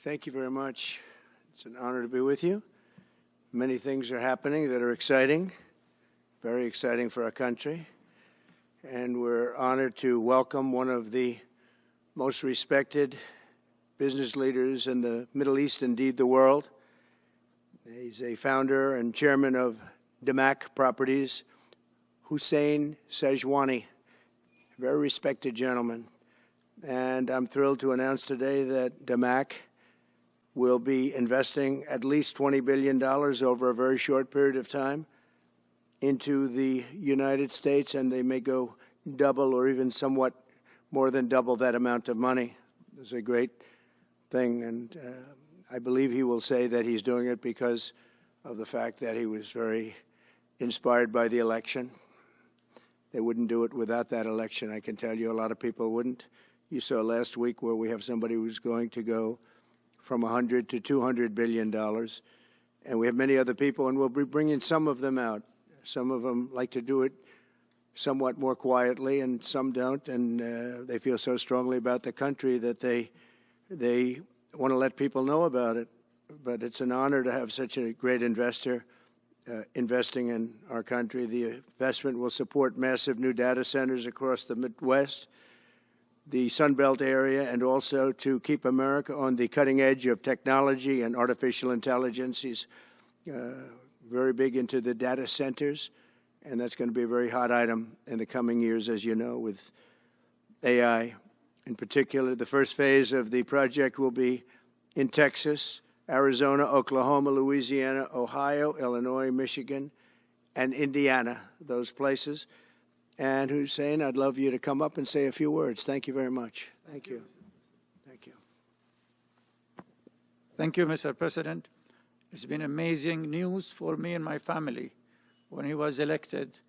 Thank you very much. It's an honor to be with you. Many things are happening that are exciting, very exciting for our country. And we're honored to welcome one of the most respected business leaders in the Middle East, indeed the world. He's a founder and chairman of Damac Properties, Hussein Sajwani, a very respected gentleman. And I'm thrilled to announce today that Damac will be investing at least $20 billion over a very short period of time into the United States, and they may go double or even somewhat more than double that amount of money. It's a great thing, and I believe he will say that he's doing it because of the fact that he was very inspired by the election. They wouldn't do it without that election, I can tell you. A lot of people wouldn't. You saw last week where we have somebody who's going to go from $100 to $200 billion. And we have many other people, and we'll be bringing some of them out. Some of them like to do it somewhat more quietly, and some don't. And they feel so strongly about the country that they want to let people know about it. But it's an honor to have such a great investor investing in our country. The investment will support massive new data centers across the Midwest, the Sun Belt area, and also to keep America on the cutting edge of technology and artificial intelligence. He's very big into the data centers, and that's going to be a very hot item in the coming years, as you know, with AI. In particular, the first phase of the project will be in Texas, Arizona, Oklahoma, Louisiana, Ohio, Illinois, Michigan, and Indiana, those places. And Hussein, I'd love you to come up and say a few words. Thank you very much. Thank you. Thank you. Thank you, Mr. President. It's been amazing news for me and my family when he was elected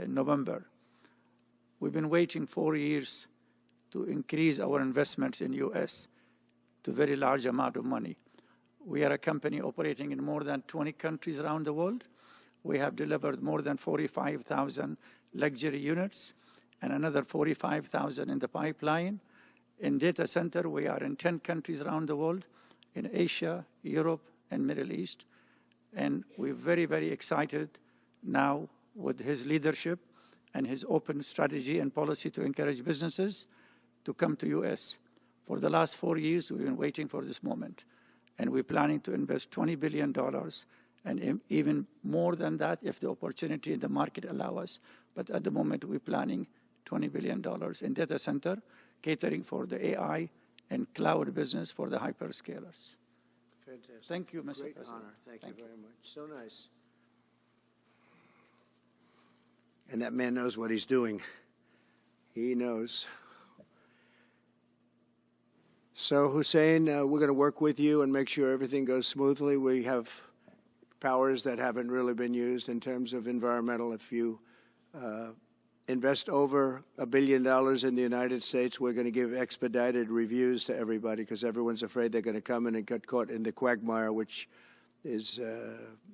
in November. We've been waiting 4 years to increase our investments in U.S. to a very large amount of money. We are a company operating in more than 20 countries around the world. We have delivered more than 45,000 luxury units and another 45,000 in the pipeline. In data center, we are in 10 countries around the world, in Asia, Europe, and Middle East. And we're very, very excited now with his leadership and his open strategy and policy to encourage businesses to come to U.S. For the last 4 years, we've been waiting for this moment. And we're planning to invest $20 billion and even more than that if the opportunity in the market allow us. But at the moment, we're planning $20 billion in data center, catering for the AI and cloud business for the hyperscalers. Fantastic. Thank you, Mr. Great President. honor. Thank you very much. So nice. And that man knows what he's doing. He knows. So, Hussein, we're going to work with you and make sure everything goes smoothly. We have powers that haven't really been used in terms of environmental. If you invest over $1 billion in the United States, we're going to give expedited reviews to everybody because everyone's afraid they're going to come in and get caught in the quagmire, which is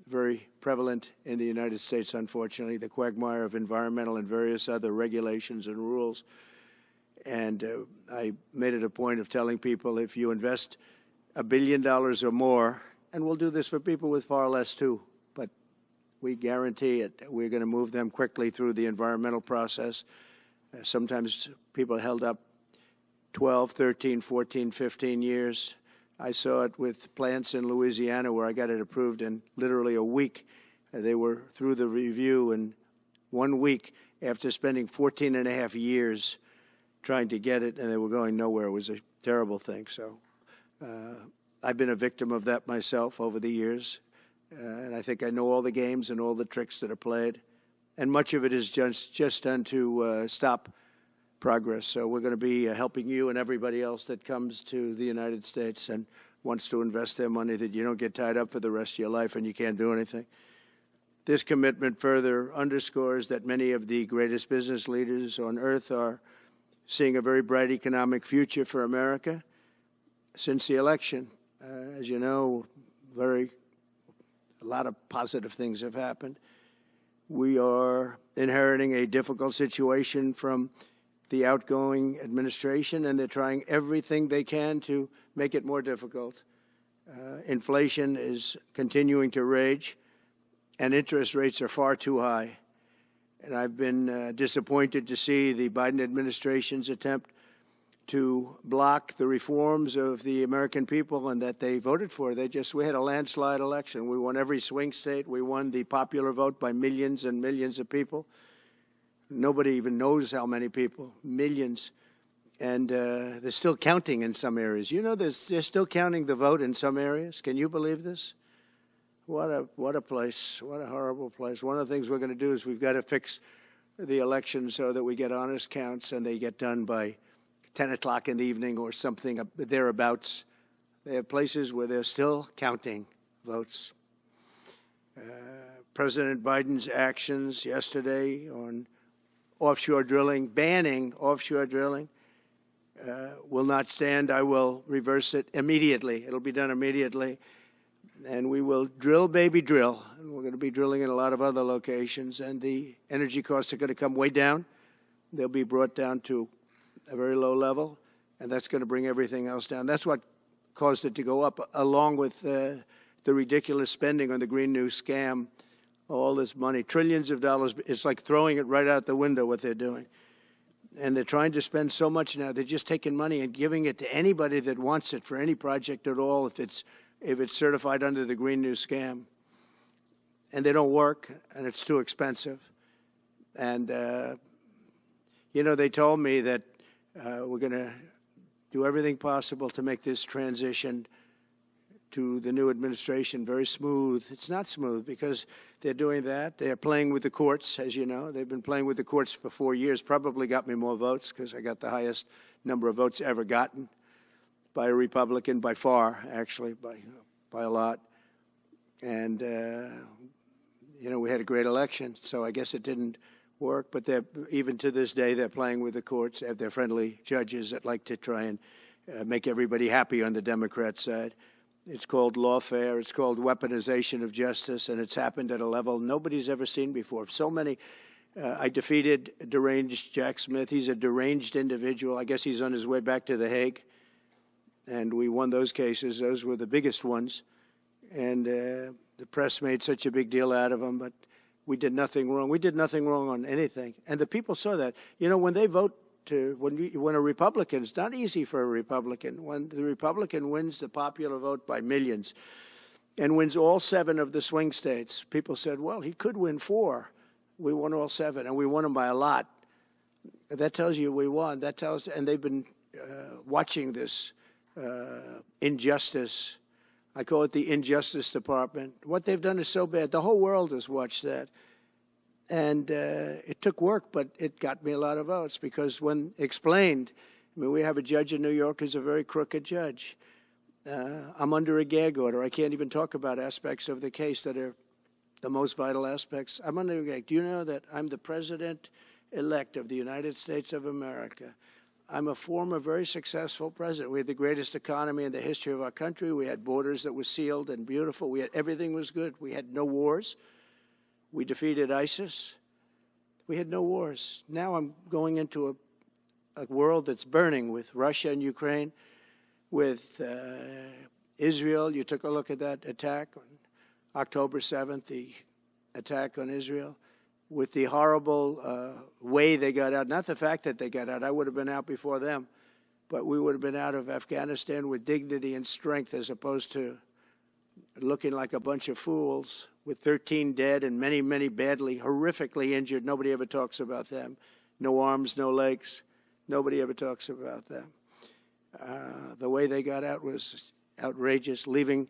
very prevalent in the United States, unfortunately, the quagmire of environmental and various other regulations and rules. And I made it a point of telling people if you invest $1 billion or more, and we'll do this for people with far less too, but we guarantee it. We're going to move them quickly through the environmental process. Sometimes people held up 12, 13, 14, 15 years. I saw it with plants in Louisiana where I got it approved in literally a week. They were through the review in 1 week after spending 14 and a half years trying to get it, and they were going nowhere. It was a terrible thing. So I've been a victim of that myself over the years, and I think I know all the games and all the tricks that are played, and much of it is just done to stop progress. So we're going to be helping you and everybody else that comes to the United States and wants to invest their money, that you don't get tied up for the rest of your life and you can't do anything. This commitment further underscores that many of the greatest business leaders on earth are seeing a very bright economic future for America since the election. As you know, a lot of positive things have happened. We are inheriting a difficult situation from the outgoing administration, and they're trying everything they can to make it more difficult. Inflation is continuing to rage, and interest rates are far too high. And I've been disappointed to see the Biden administration's attempt to block the reforms of the American people and that they voted for. We had a landslide election. We won every swing state. We won the popular vote by millions and millions of people. Nobody even knows how many people, millions. And they're still counting in some areas. You know, they're still counting the vote in some areas. Can you believe this? What a place. What a horrible place. One of the things we're going to do is we've got to fix the election so that we get honest counts and they get done by 10 o'clock in the evening or something thereabouts. They have places where they're still counting votes. President Biden's actions yesterday on offshore drilling, banning offshore drilling, will not stand. I will reverse it immediately. It'll be done immediately. And we will drill, baby, drill. And we're going to be drilling in a lot of other locations. And the energy costs are going to come way down. They'll be brought down to a very low level. And that's going to bring everything else down. That's what caused it to go up, along with the ridiculous spending on the Green New scam. All this money, trillions of dollars. It's like throwing it right out the window, what they're doing. And they're trying to spend so much now. They're just taking money and giving it to anybody that wants it for any project at all, if it's certified under the Green New scam. And they don't work, and it's too expensive. And, you know, they told me that we're going to do everything possible to make this transition to the new administration very smooth. It's not smooth because they're doing that. They're playing with the courts, as you know. They've been playing with the courts for 4 years, probably got me more votes because I got the highest number of votes ever gotten by a Republican, by far, actually, by a lot. And, you know, we had a great election, so I guess it didn't work. But even to this day, they're playing with the courts. They have their friendly judges that like to try and make everybody happy on the Democrat side. It's called lawfare. It's called weaponization of justice, and it's happened at a level nobody's ever seen before. So many. I defeated deranged Jack Smith. He's a deranged individual. I guess he's on his way back to The Hague. And we won those cases. Those were the biggest ones. And the press made such a big deal out of them, but we did nothing wrong. We did nothing wrong on anything. And the people saw that. You know, when they vote, when a Republican, it's not easy for a Republican. When the Republican wins the popular vote by millions and wins all 7 of the swing states, people said, well, he could win 4. We won all 7, and we won them by a lot. That tells you we won. That tells, and they've been watching this injustice. I call it the Injustice Department. What they've done is so bad. The whole world has watched that. And it took work, but it got me a lot of votes because when explained, I mean, we have a judge in New York who's a very crooked judge. I'm under a gag order. I can't even talk about aspects of the case that are the most vital aspects. I'm under a gag. Do you know that I'm the president-elect of the United States of America? I'm a former very successful president. We had the greatest economy in the history of our country. We had borders that were sealed and beautiful. Everything was good. We had no wars. We defeated ISIS. We had no wars. Now I'm going into a world that's burning with Russia and Ukraine, with Israel. You took a look at that attack on October 7th, the attack on Israel, with the horrible way they got out. Not the fact that they got out. I would have been out before them. But we would have been out of Afghanistan with dignity and strength as opposed to looking like a bunch of fools with 13 dead and many, many badly, horrifically injured. Nobody ever talks about them. No arms, no legs. Nobody ever talks about them. The way they got out was outrageous, leaving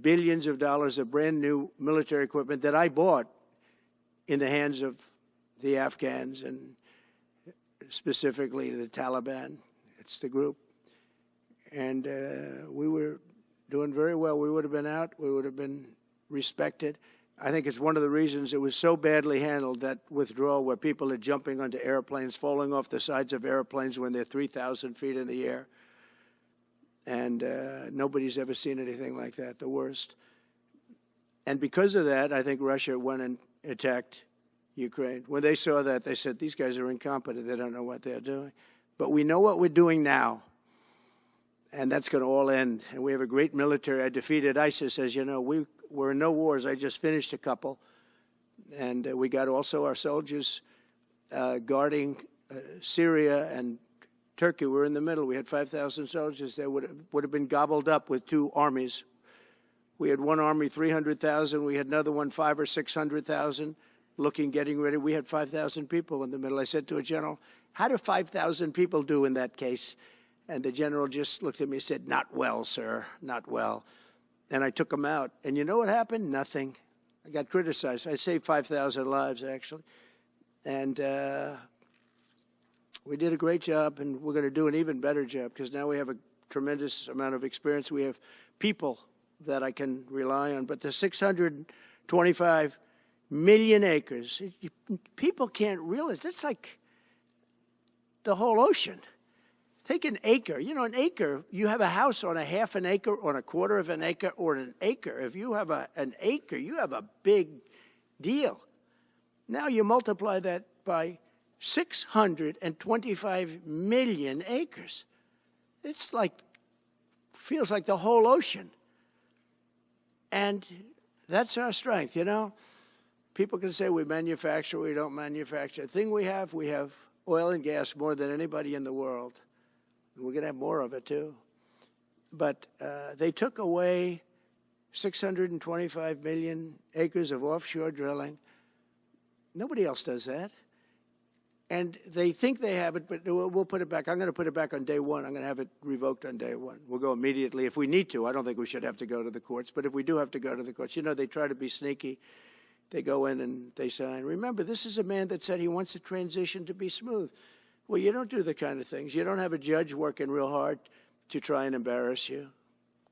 billions of dollars of brand new military equipment that I bought in the hands of the Afghans and specifically the Taliban. It's the group. And we were doing very well. We would have been out. We would have been respected. I think it's one of the reasons it was so badly handled, that withdrawal where people are jumping onto airplanes, falling off the sides of airplanes when they're 3,000 feet in the air. And nobody's ever seen anything like that, the worst. And because of that, I think Russia went and attacked Ukraine. When they saw that, they said, these guys are incompetent. They don't know what they're doing. But we know what we're doing now, and that's going to all end. And we have a great military. I defeated ISIS, as you know. We're in no wars. I just finished a couple. And we got also our soldiers guarding Syria and Turkey. We're in the middle. We had 5,000 soldiers. They would have been gobbled up with two armies. We had one army, 300,000. We had another one, 500,000 or 600,000, getting ready. We had 5,000 people in the middle. I said to a general, how do 5,000 people do in that case? And the general just looked at me and said, not well, sir, not well. And I took them out. And you know what happened? Nothing. I got criticized. I saved 5,000 lives, actually. And we did a great job, and we're going to do an even better job because now we have a tremendous amount of experience. We have people that I can rely on. But the 625 million acres, people can't realize, it's like the whole ocean. Take an acre. You know, an acre, you have a house on a half an acre, on a quarter of an acre, or an acre. If you have an acre, you have a big deal. Now you multiply that by 625 million acres. It's like, feels like the whole ocean. And that's our strength, you know. People can say we manufacture, we don't manufacture. The thing we have oil and gas more than anybody in the world. We're going to have more of it, too. But they took away 625 million acres of offshore drilling. Nobody else does that. And they think they have it, but we'll put it back. I'm going to put it back on day one. I'm going to have it revoked on day one. We'll go immediately if we need to. I don't think we should have to go to the courts. But if we do have to go to the courts, you know, they try to be sneaky. They go in and they sign. Remember, this is a man that said he wants the transition to be smooth. Well, you don't do the kind of things. You don't have a judge working real hard to try and embarrass you.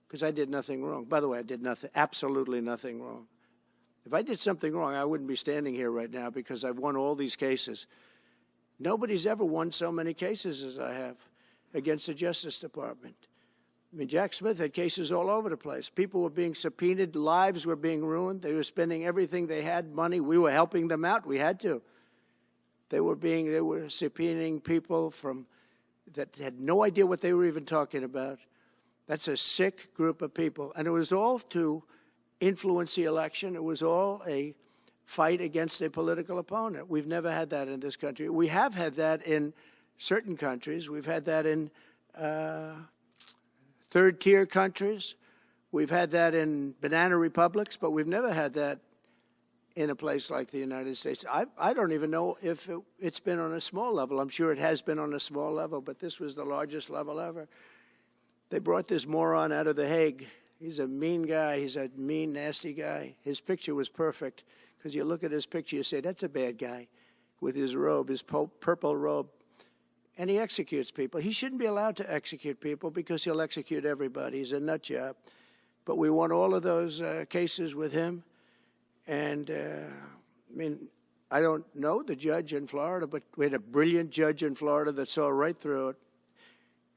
Because I did nothing wrong. By the way, I did nothing, absolutely nothing wrong. If I did something wrong, I wouldn't be standing here right now because I've won all these cases. Nobody's ever won so many cases as I have against the Justice Department. I mean, Jack Smith had cases all over the place. People were being subpoenaed. Lives were being ruined. They were spending everything they had, money. We were helping them out. We had to. They were subpoenaing people that had no idea what they were even talking about. That's a sick group of people. And it was all to influence the election. It was all a fight against a political opponent. We've never had that in this country. We have had that in certain countries. We've had that in third-tier countries. We've had that in banana republics, but we've never had that in a place like the United States. I don't even know if it's been on a small level. I'm sure it has been on a small level, but this was the largest level ever. They brought this moron out of The Hague. He's a mean guy. He's a mean, nasty guy. His picture was perfect because you look at his picture, you say, that's a bad guy with his robe, his purple robe. And he executes people. He shouldn't be allowed to execute people because he'll execute everybody. He's a nut job. But we won all of those cases with him. And, I mean, I don't know the judge in Florida, but we had a brilliant judge in Florida that saw right through it.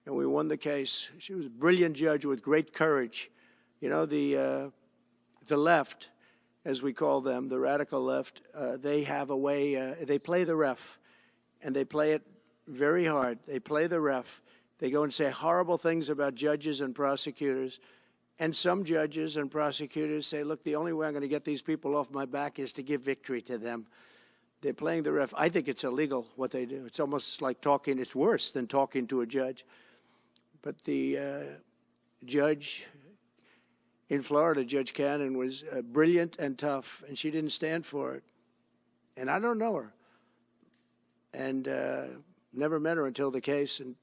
And we won the case. She was a brilliant judge with great courage. You know, the left, as we call them, the radical left, they have a way, they play the ref, and they play it very hard. They play the ref. They go and say horrible things about judges and prosecutors. And some judges and prosecutors say, look, the only way I'm going to get these people off my back is to give victory to them. They're playing the ref. I think it's illegal what they do. It's almost like talking. It's worse than talking to a judge. But the judge in Florida, Judge Cannon, was brilliant and tough, and she didn't stand for it. And I don't know her. And never met her until the case, and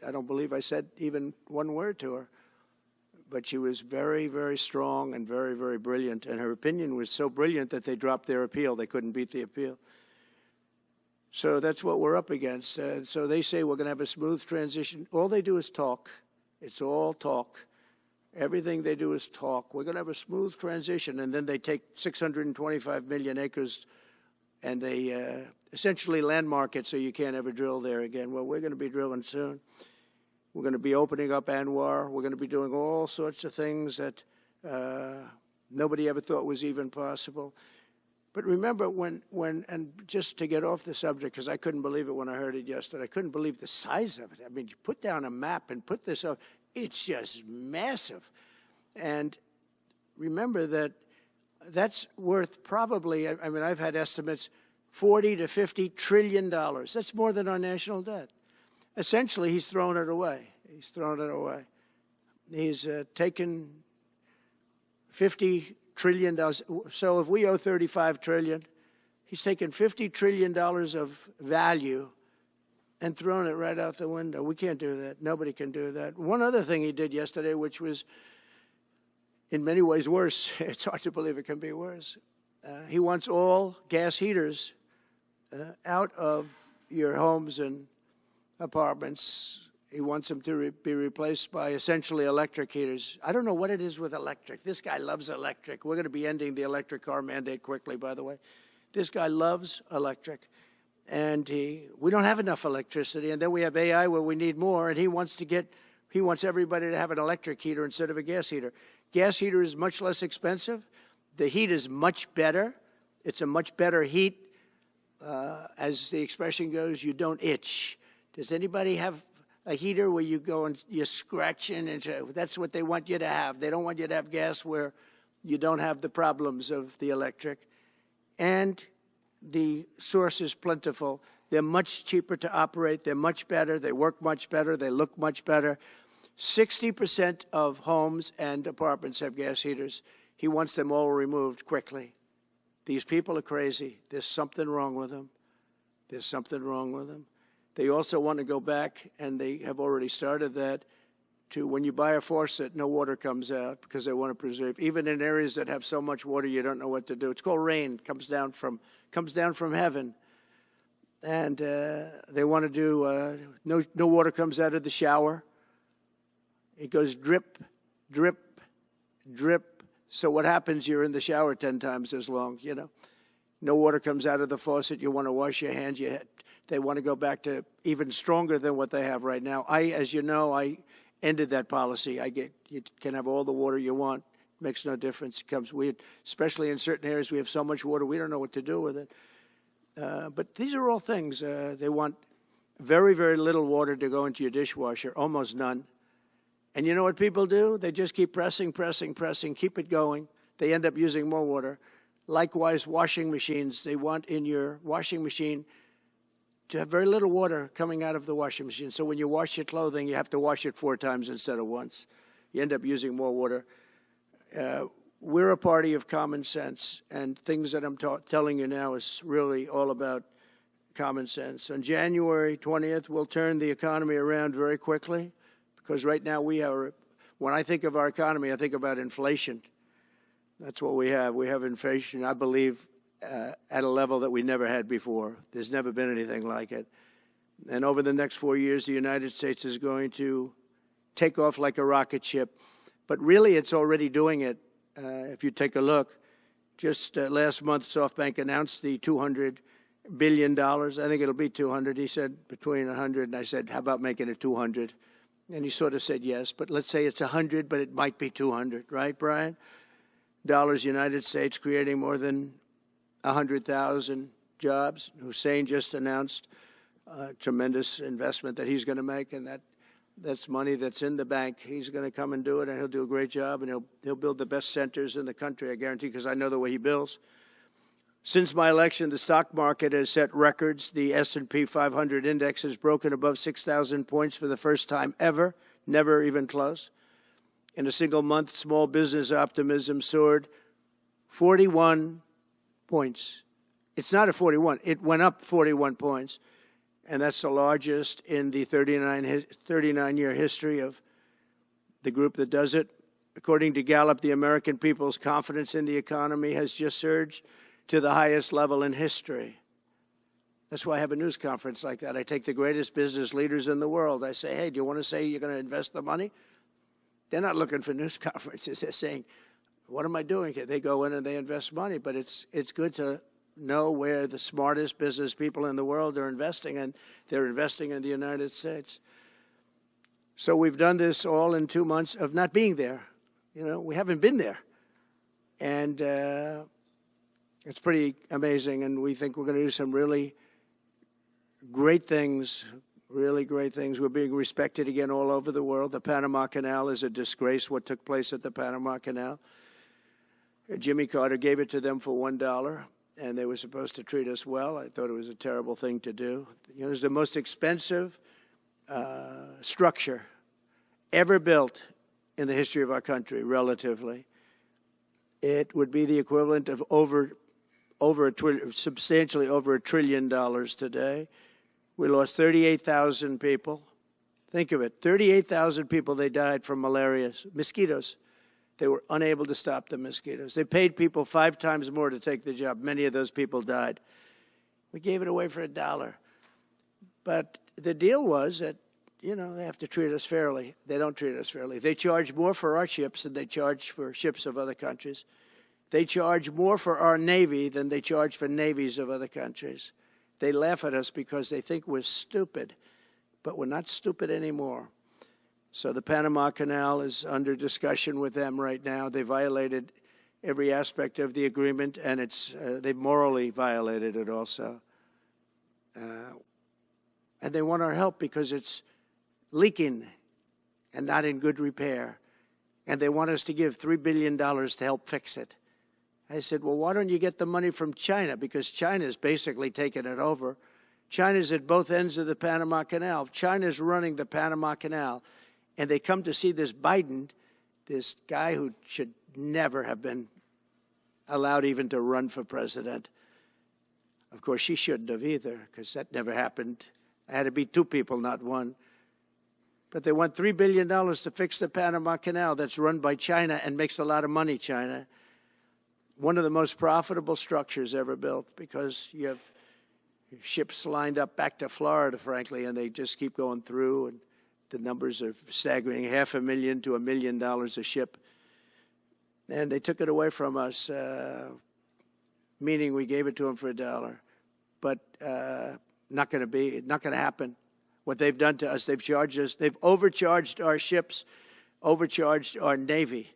I don't believe I said even one word to her. But she was very, very strong and very, very brilliant. And her opinion was so brilliant that they dropped their appeal. They couldn't beat the appeal. So that's what we're up against. So they say we're going to have a smooth transition. All they do is talk. It's all talk. Everything they do is talk. We're going to have a smooth transition. And then they take 625 million acres and they essentially landmark it so you can't ever drill there again. Well, we're going to be drilling soon. We're going to be opening up Anwar. We're going to be doing all sorts of things that nobody ever thought was even possible. But remember and just to get off the subject, because I couldn't believe it when I heard it yesterday. I couldn't believe the size of it. I mean, you put down a map and put this up, it's just massive. And remember that that's worth probably, I mean, I've had estimates, $40 to $50 trillion. That's more than our national debt. Essentially, he's thrown it away. He's thrown it away. He's taken $50 trillion. So if we owe $35 trillion, he's taken $50 trillion of value and thrown it right out the window. We can't do that. Nobody can do that. One other thing he did yesterday, which was in many ways worse. It's hard to believe it can be worse. He wants all gas heaters out of your homes and apartments. He wants them to be replaced by essentially electric heaters. I don't know what it is with electric. This guy loves electric. We're going to be ending the electric car mandate quickly, by the way. This guy loves electric. And we don't have enough electricity. And then we have AI where we need more. And he wants everybody to have an electric heater instead of a gas heater. Gas heater is much less expensive. The heat is much better. It's a much better heat. As the expression goes, you don't itch. Does anybody have a heater where you go and you're scratching? That's what they want you to have. They don't want you to have gas where you don't have the problems of the electric. And the source is plentiful. They're much cheaper to operate. They're much better. They work much better. They look much better. 60% of homes and apartments have gas heaters. He wants them all removed quickly. These people are crazy. There's something wrong with them. There's something wrong with them. They also want to go back, and they have already started that, to when you buy a faucet, no water comes out because they want to preserve. Even in areas that have so much water, you don't know what to do. It's called rain. It comes down from heaven. And they want to do, no water comes out of the shower. It goes drip, drip, drip. So what happens? You're in the shower 10 times as long, you know. No water comes out of the faucet. You want to wash your hands. They want to go back to even stronger than what they have right now. As you know, I ended that policy. You can have all the water you want. It makes no difference. It comes weird, especially in certain areas. We have so much water, we don't know what to do with it. But these are all things. They want very, very little water to go into your dishwasher, almost none. And you know what people do? They just keep pressing, keep it going. They end up using more water. Likewise, washing machines. They want in your washing machine to have very little water coming out of the washing machine. So when you wash your clothing, you have to wash it 4 times instead of once. You end up using more water. We're a party of common sense, and things that I'm telling you now is really all about common sense. On January 20th, we'll turn the economy around very quickly, because right now when I think of our economy, I think about inflation. That's what we have. We have inflation, I believe, at a level that we never had before. There's never been anything like it. And over the next 4 years, the United States is going to take off like a rocket ship. But really, it's already doing it. If you take a look, just last month, SoftBank announced the $200 billion. I think it'll be 200. He said between 100, and I said, how about making it 200? And he sort of said yes, but let's say it's 100, but it might be 200, right, Brian? Dollars, United States, creating more than 100,000 jobs. Hussein just announced a tremendous investment that he's going to make, and that's money that's in the bank. He's going to come and do it, and he'll do a great job, and he'll build the best centers in the country, I guarantee, because I know the way he builds. Since my election, the stock market has set records. The S&P 500 index has broken above 6,000 points for the first time ever, never even close. In a single month, small business optimism soared 41 points. It's not a 41. It went up 41 points. And that's the largest in the 39-year history of the group that does it. According to Gallup, the American people's confidence in the economy has just surged to the highest level in history. That's why I have a news conference like that. I take the greatest business leaders in the world. I say, hey, do you want to say you're going to invest the money? They're not looking for news conferences. They're saying, what am I doing here? They go in and they invest money, but it's good to know where the smartest business people in the world are investing, and they're investing in the United States. So we've done this all in 2 months of not being there. You know, we haven't been there. And It's pretty amazing, and we think we're going to do some really great things, really great things. We're being respected again all over the world. The Panama Canal is a disgrace, what took place at the Panama Canal. Jimmy Carter gave it to them for $1, and they were supposed to treat us well. I thought it was a terrible thing to do. You know, it was the most expensive structure ever built in the history of our country, relatively. It would be the equivalent of substantially over $1 trillion today. We lost 38,000 people. Think of it, 38,000 people, they died from malaria, mosquitoes. They were unable to stop the mosquitoes. They paid people 5 times more to take the job. Many of those people died. We gave it away for $1. But the deal was that, you know, they have to treat us fairly. They don't treat us fairly. They charge more for our ships than they charge for ships of other countries. They charge more for our Navy than they charge for navies of other countries. They laugh at us because they think we're stupid, but we're not stupid anymore. So the Panama Canal is under discussion with them right now. They violated every aspect of the agreement, and they morally violated it also. And they want our help because it's leaking and not in good repair. And they want us to give $3 billion to help fix it. I said, well, why don't you get the money from China? Because China's basically taken it over. China's at both ends of the Panama Canal. China's running the Panama Canal. And they come to see this Biden, this guy who should never have been allowed even to run for president. Of course, she shouldn't have either, because that never happened. I had to be 2 people, not 1. But they want $3 billion to fix the Panama Canal that's run by China and makes a lot of money, China. One of the most profitable structures ever built, because you have ships lined up back to Florida, frankly, and they just keep going through, and the numbers are staggering, $500,000 to $1 million a ship. And they took it away from us, meaning we gave it to them for $1. But not going to happen. What they've done to us, they've overcharged our ships, overcharged our Navy.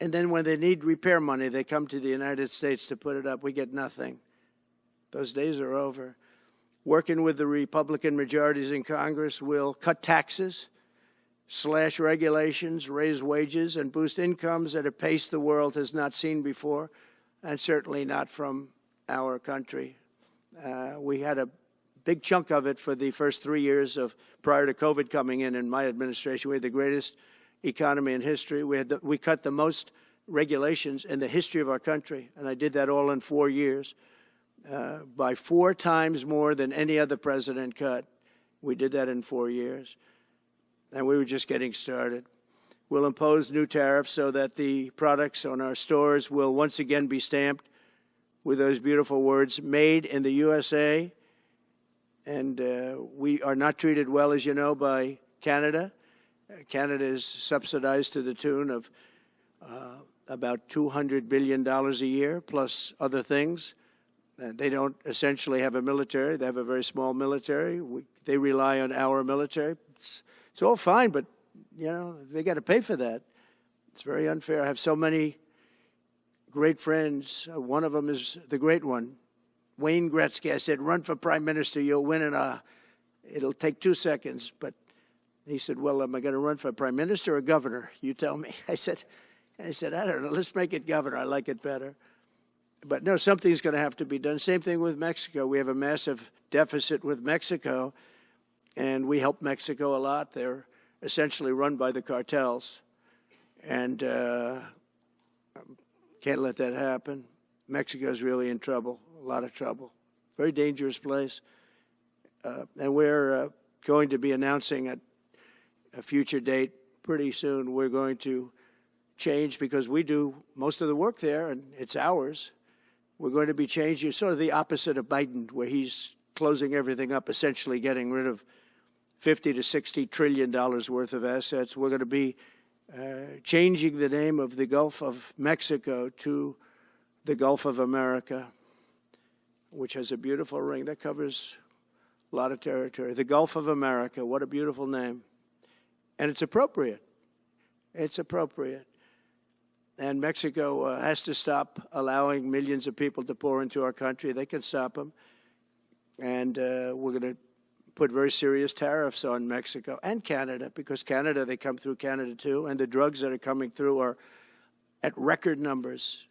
And then when they need repair money, they come to the United States to put it up. We get nothing. Those days are over. Working with the Republican majorities in Congress, we'll cut taxes, slash regulations, raise wages, and boost incomes at a pace the world has not seen before, and certainly not from our country. We had a big chunk of it for the first 3 years prior to COVID coming in my administration. We had the greatest economy in history. We cut the most regulations in the history of our country, and I did that all in 4 years, by 4 times more than any other president cut. We did that in 4 years, and we were just getting started. We'll impose new tariffs so that the products on our stores will once again be stamped with those beautiful words, made in the USA. And we are not treated well, as you know, by Canada. Canada is subsidized to the tune of about $200 billion a year, plus other things. They don't essentially have a military. They have a very small military. They rely on our military. It's all fine, but, you know, they got to pay for that. It's very unfair. I have so many great friends. One of them is the great one, Wayne Gretzky. I said, run for prime minister, you'll win it'll take 2 seconds. But he said, well, am I going to run for prime minister or governor? You tell me. I said, I don't know. Let's make it governor. I like it better. But no, something's going to have to be done. Same thing with Mexico. We have a massive deficit with Mexico, and we help Mexico a lot. They're essentially run by the cartels, and can't let that happen. Mexico's really in trouble, a lot of trouble. Very dangerous place. And we're going to be announcing at a future date pretty soon. We're going to change, because we do most of the work there, and it's ours. We're going to be changing, sort of the opposite of Biden, where he's closing everything up, essentially getting rid of $50 to $60 trillion worth of assets. We're going to be changing the name of the Gulf of Mexico to the Gulf of America, which has a beautiful ring that covers a lot of territory. The Gulf of America, what a beautiful name. And it's appropriate. It's appropriate. And Mexico has to stop allowing millions of people to pour into our country. They can stop them. And we're going to put very serious tariffs on Mexico and Canada, because Canada, they come through Canada too. And the drugs that are coming through are at record numbers,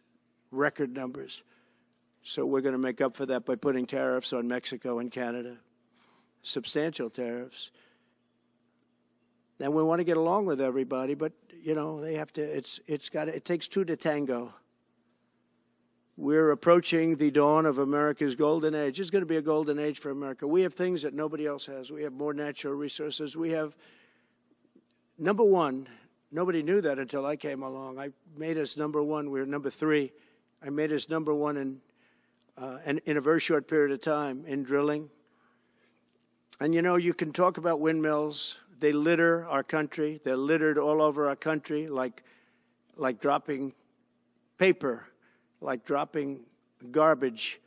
record numbers. So we're going to make up for that by putting tariffs on Mexico and Canada, substantial tariffs. And we want to get along with everybody, but, you know, they have to, it takes two to tango. We're approaching the dawn of America's golden age. It's going to be a golden age for America. We have things that nobody else has. We have more natural resources. We have, number one, nobody knew that until I came along. I made us number one. We were number three. I made us number one in a very short period of time in drilling. And, you know, you can talk about windmills. They litter our country. They're littered all over our country like dropping paper, like dropping garbage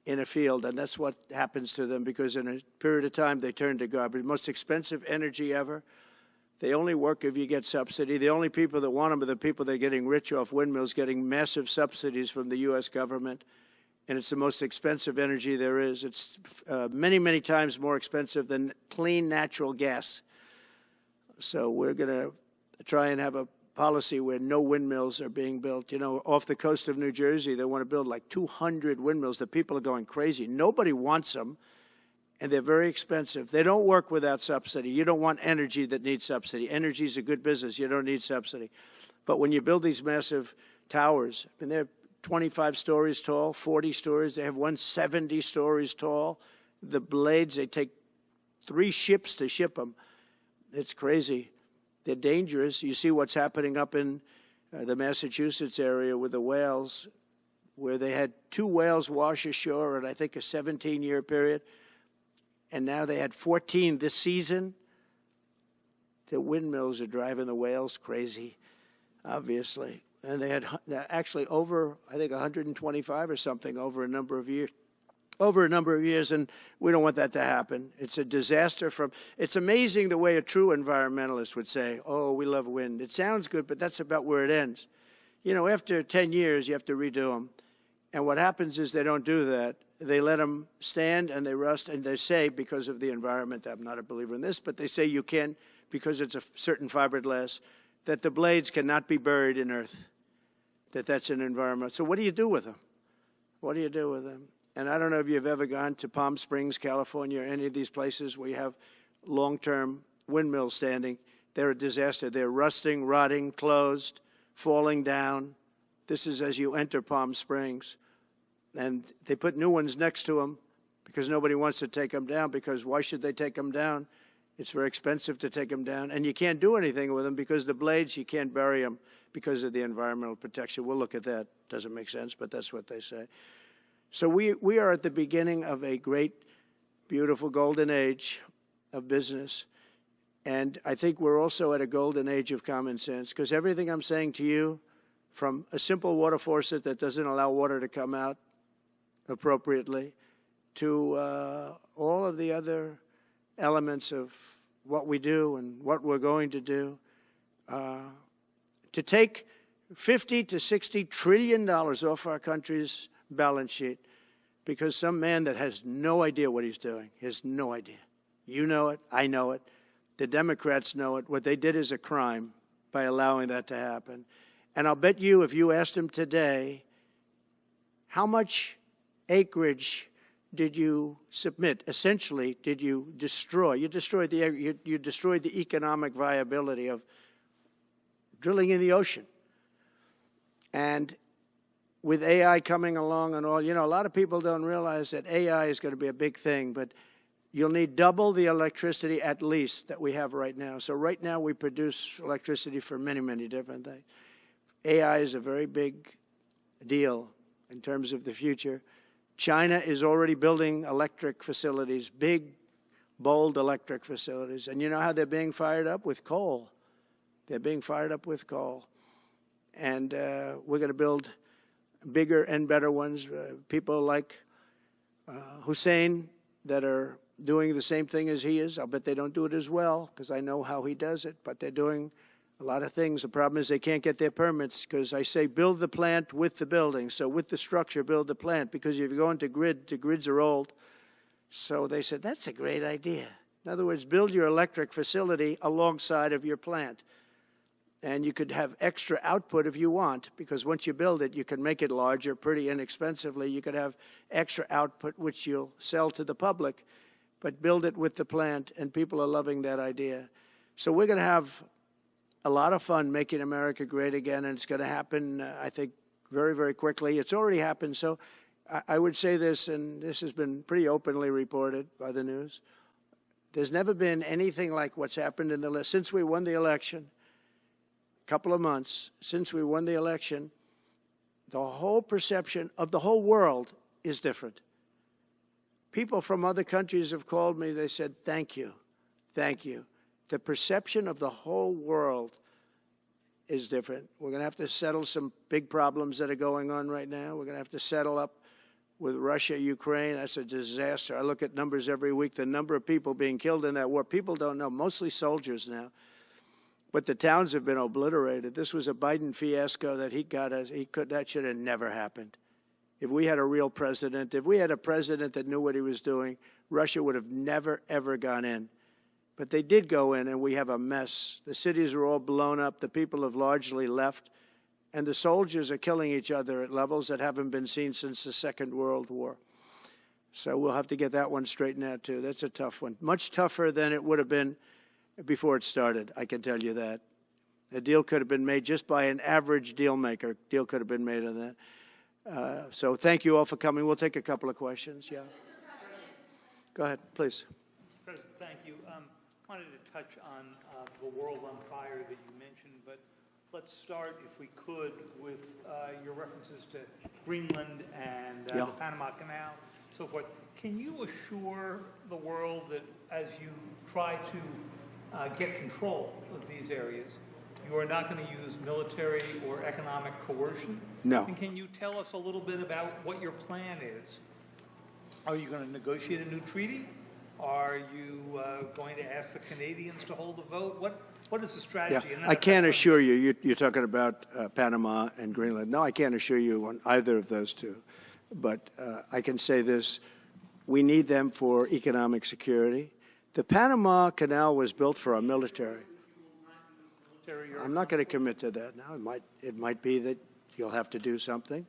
in a field. And that's what happens to them, because in a period of time they turn to garbage. Most expensive energy ever. They only work if you get subsidy. The only people that want them are the people that are getting rich off windmills, getting massive subsidies from the U.S. government. And it's the most expensive energy there is. It's many, many times more expensive than clean natural gas. So we're going to try and have a policy where no windmills are being built. You know, off the coast of New Jersey, they want to build like 200 windmills. The people are going crazy. Nobody wants them, and they're very expensive. They don't work without subsidy. You don't want energy that needs subsidy. Energy is a good business. You don't need subsidy. But when you build these massive towers, I mean, they're 25 stories tall, 40 stories. They have one 70 stories tall. The blades, they take 3 ships to ship them. It's crazy. They're dangerous. You see what's happening up in the Massachusetts area with the whales, where they had 2 whales wash ashore in, I think, a 17-year period. And now they had 14 this season. The windmills are driving the whales crazy, obviously. And they had actually over, I think, 125 or something over a number of years. And we don't want that to happen. It's a disaster. It's amazing the way a true environmentalist would say, oh, we love wind. It sounds good, but that's about where it ends. You know, after 10 years, you have to redo them. And what happens is they don't do that. They let them stand and they rust, and they say, because of the environment, I'm not a believer in this, but they say you can, because it's a certain fiberglass, that the blades cannot be buried in earth, that's an environment. So what do you do with them? What do you do with them? And I don't know if you've ever gone to Palm Springs, California, or any of these places where you have long-term windmills standing. They're a disaster. They're rusting, rotting, closed, falling down. This is as you enter Palm Springs. And they put new ones next to them because nobody wants to take them down, because why should they take them down? It's very expensive to take them down. And you can't do anything with them because the blades, you can't bury them because of the environmental protection. We'll look at that. Doesn't make sense, but that's what they say. So we are at the beginning of a great, beautiful golden age of business. And I think we're also at a golden age of common sense, because everything I'm saying to you, from a simple water faucet that doesn't allow water to come out appropriately, to all of the other elements of what we do and what we're going to do, to take $50 to $60 trillion off our country's balance sheet because some man that has no idea what he's doing, he has no idea. You know it, I know it, the Democrats know it. What they did is a crime by allowing that to happen. And I'll bet you, if you asked him today, how much acreage did you submit? Essentially, did you destroy? You destroyed the economic viability of drilling in the ocean. And with AI coming along and all, you know, a lot of people don't realize that AI is going to be a big thing, but you'll need double the electricity at least that we have right now. So right now we produce electricity for many, many different things. AI is a very big deal in terms of the future. China is already building electric facilities, big, bold electric facilities. And you know how they're being fired up? With coal. They're being fired up with coal. And we're going to build bigger and better ones. People like Hussein that are doing the same thing as he is. I'll bet they don't do it as well because I know how he does it, but they're doing A lot of things, the problem is they can't get their permits because I say build the plant with the building. So with the structure, build the plant, because if you go into grid, the grids are old. So they said, that's a great idea. In other words, build your electric facility alongside of your plant. And you could have extra output if you want, because once you build it, you can make it larger pretty inexpensively. You could have extra output, which you'll sell to the public, but build it with the plant, and people are loving that idea. So we're going to have a lot of fun making America great again, and it's going to happen, I think, very, very quickly. It's already happened. So I would say this, and this has been pretty openly reported by the news. There's never been anything like what's happened in the list since we won the election. Couple of months since we won the election, the whole perception of the whole world is different. People from other countries have called me. They said, thank you, thank you. The perception of the whole world is different. We're going to have to settle some big problems that are going on right now. We're going to have to settle up with Russia, Ukraine. That's a disaster. I look at numbers every week, the number of people being killed in that war. People don't know, mostly soldiers now. But the towns have been obliterated. This was a Biden fiasco that that should have never happened. If we had a real president, if we had a president that knew what he was doing, Russia would have never, ever gone in. But they did go in, and we have a mess. The cities are all blown up. The people have largely left. And the soldiers are killing each other at levels that haven't been seen since the Second World War. So we'll have to get that one straightened out, too. That's a tough one. Much tougher than it would have been before it started, I can tell you that. A deal could have been made just by an average deal maker. Deal could have been made on that. So thank you all for coming. We'll take a couple of questions. Yeah. Go ahead, please. Mr. President, thank you. I wanted to touch on the world on fire that you mentioned, but let's start, if we could, with your references to Greenland and the Panama Canal, so forth. Can you assure the world that as you try to get control of these areas, you are not going to use military or economic coercion? No. And can you tell us a little bit about what your plan is? Are you going to negotiate a new treaty? Are you going to ask the Canadians to hold a vote? What is the strategy? Yeah. I can't assure you, you're talking about Panama and Greenland. No, I can't assure you on either of those two. But I can say this, we need them for economic security. The Panama Canal was built for our military. I'm not going to commit to that now. It might be that you'll have to do something.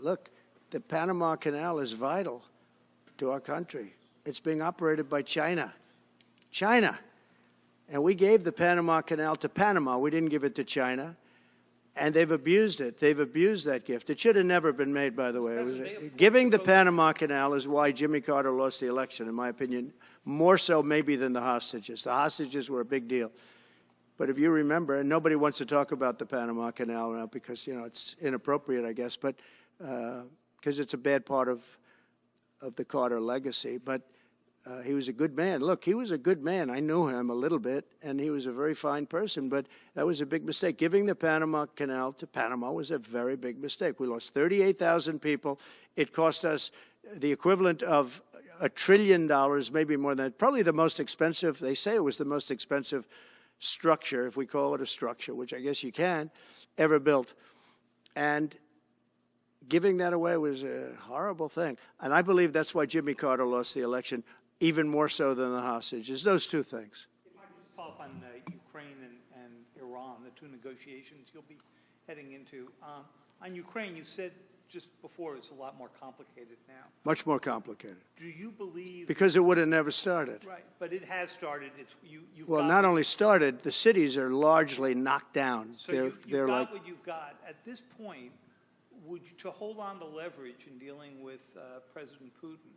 Look, the Panama Canal is vital to our country. It's being operated by China. China. And we gave the Panama Canal to Panama. We didn't give it to China. And they've abused it. They've abused that gift. It should have never been made, by the way. Giving the Panama Canal is why Jimmy Carter lost the election, in my opinion, more so maybe than the hostages. The hostages were a big deal. But if you remember, and nobody wants to talk about the Panama Canal now because, you know, it's inappropriate, I guess, but because it's a bad part of the Carter legacy. But he was a good man. Look, he was a good man. I knew him a little bit, and he was a very fine person, but that was a big mistake. Giving the Panama Canal to Panama was a very big mistake. We lost 38,000 people. It cost us the equivalent of $1 trillion, maybe more than that. Probably the most expensive, they say it was the most expensive structure, if we call it a structure, which I guess you can, ever built. And giving that away was a horrible thing. And I believe that's why Jimmy Carter lost the election, even more so than the hostages. Those two things. If I could just follow up on Ukraine and Iran, the two negotiations you'll be heading into. On Ukraine, you said just before it's a lot more complicated now. Much more complicated. Do you believe... Because it would have never started. Right, but it has started. Well, not only started, the cities are largely knocked down. So you've got what you've got. At this point, to hold on to leverage in dealing with President Putin,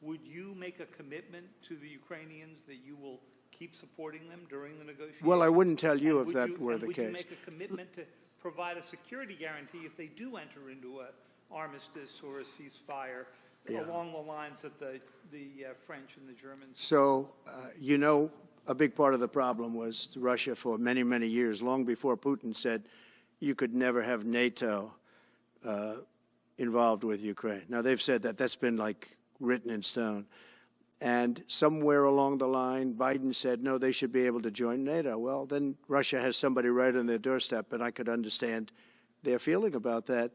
would you make a commitment to the Ukrainians that you will keep supporting them during the negotiations? Well, I wouldn't tell you if that were the case. Would you make a commitment to provide a security guarantee if they do enter into an armistice or a ceasefire along the lines that the French and the Germans? So, you know, a big part of the problem was Russia for many, many years, long before Putin said you could never have NATO involved with Ukraine. Now, they've said that. That's been like written in stone. And somewhere along the line, Biden said, no, they should be able to join NATO. Well, then Russia has somebody right on their doorstep, and I could understand their feeling about that.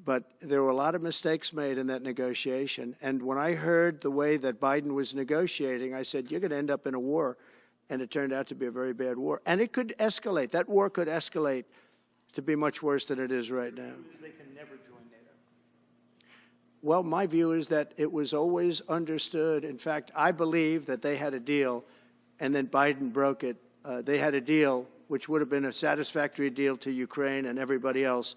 But there were a lot of mistakes made in that negotiation. And when I heard the way that Biden was negotiating, I said, you're going to end up in a war. And it turned out to be a very bad war. And it could escalate. That war could escalate to be much worse than it is right now. They can never join NATO. Well, my view is that it was always understood. In fact, I believe that they had a deal, and then Biden broke it. They had a deal which would have been a satisfactory deal to Ukraine and everybody else,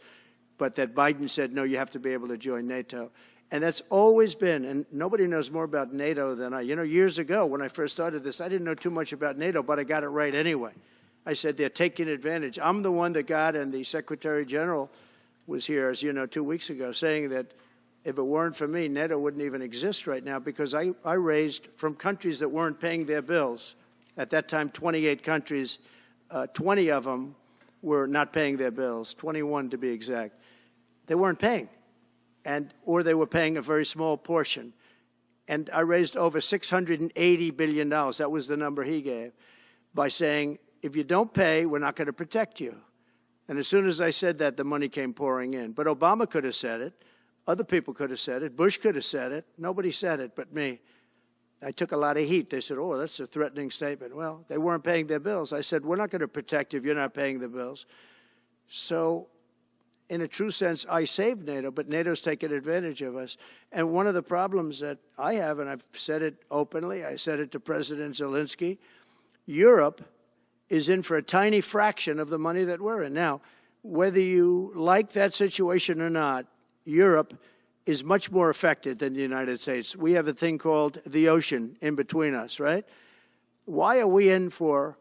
but that Biden said, no, you have to be able to join NATO. And that's always been, and nobody knows more about NATO than I. You know, years ago when I first started this, I didn't know too much about NATO, but I got it right anyway. I said they're taking advantage. I'm the one that got, and the Secretary General was here, as you know, 2 weeks ago, saying that if it weren't for me, NATO wouldn't even exist right now, because I raised from countries that weren't paying their bills. At that time, 28 countries, 20 of them were not paying their bills, 21 to be exact. They weren't paying, or they were paying a very small portion. And I raised over $680 billion. That was the number he gave, by saying, if you don't pay, we're not going to protect you. And as soon as I said that, the money came pouring in. But Obama could have said it. Other people could have said it. Bush could have said it. Nobody said it but me. I took a lot of heat. They said, oh, that's a threatening statement. Well, they weren't paying their bills. I said, we're not going to protect you if you're not paying the bills. So in a true sense, I saved NATO, but NATO's taken advantage of us. And one of the problems that I have, and I've said it openly, I said it to President Zelensky, Europe is in for a tiny fraction of the money that we're in. Now, whether you like that situation or not, Europe is much more affected than the United States. We have a thing called the ocean in between us, right? Why are we in for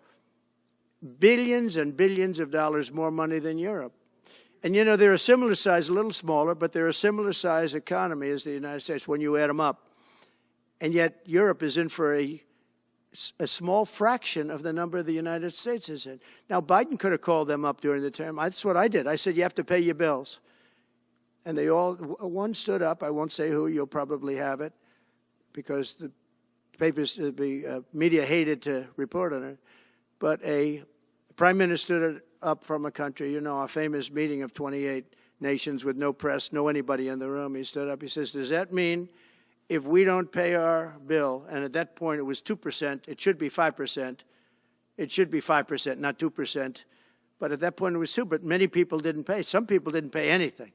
billions and billions of dollars more money than Europe? And, you know, they're a similar size, a little smaller, but they're a similar size economy as the United States when you add them up. And yet Europe is in for a small fraction of the number the United States is in. Now, Biden could have called them up during the term. That's what I did. I said, you have to pay your bills. And they all, one stood up. I won't say who. You'll probably have it because the papers, the media hated to report on it. But a prime minister stood up from a country, you know, a famous meeting of 28 nations with no press, no anybody in the room. He stood up. He says, does that mean if we don't pay our bill, and at that point it was 2%, it should be 5%. It should be 5%, not 2%. But at that point it was 2%. But many people didn't pay. Some people didn't pay anything.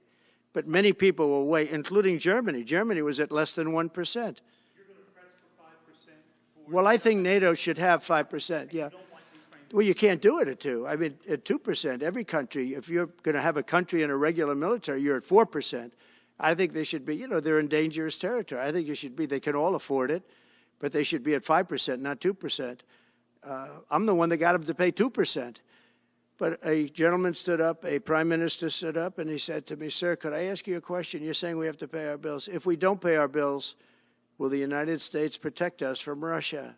But many people were way, including Germany. Germany was at less than 1%. You're going to press for 5%? Well, I think NATO should have 5%, yeah. Well, you can't do it at 2%. I mean, at 2%, every country, if you're going to have a country in a regular military, you're at 4%. I think they should be, you know, they're in dangerous territory. I think it should be, they can all afford it, but they should be at 5%, not 2%. I'm the one that got them to pay 2%. But a gentleman stood up, a prime minister stood up, and he said to me, sir, could I ask you a question? You're saying we have to pay our bills. If we don't pay our bills, will the United States protect us from Russia?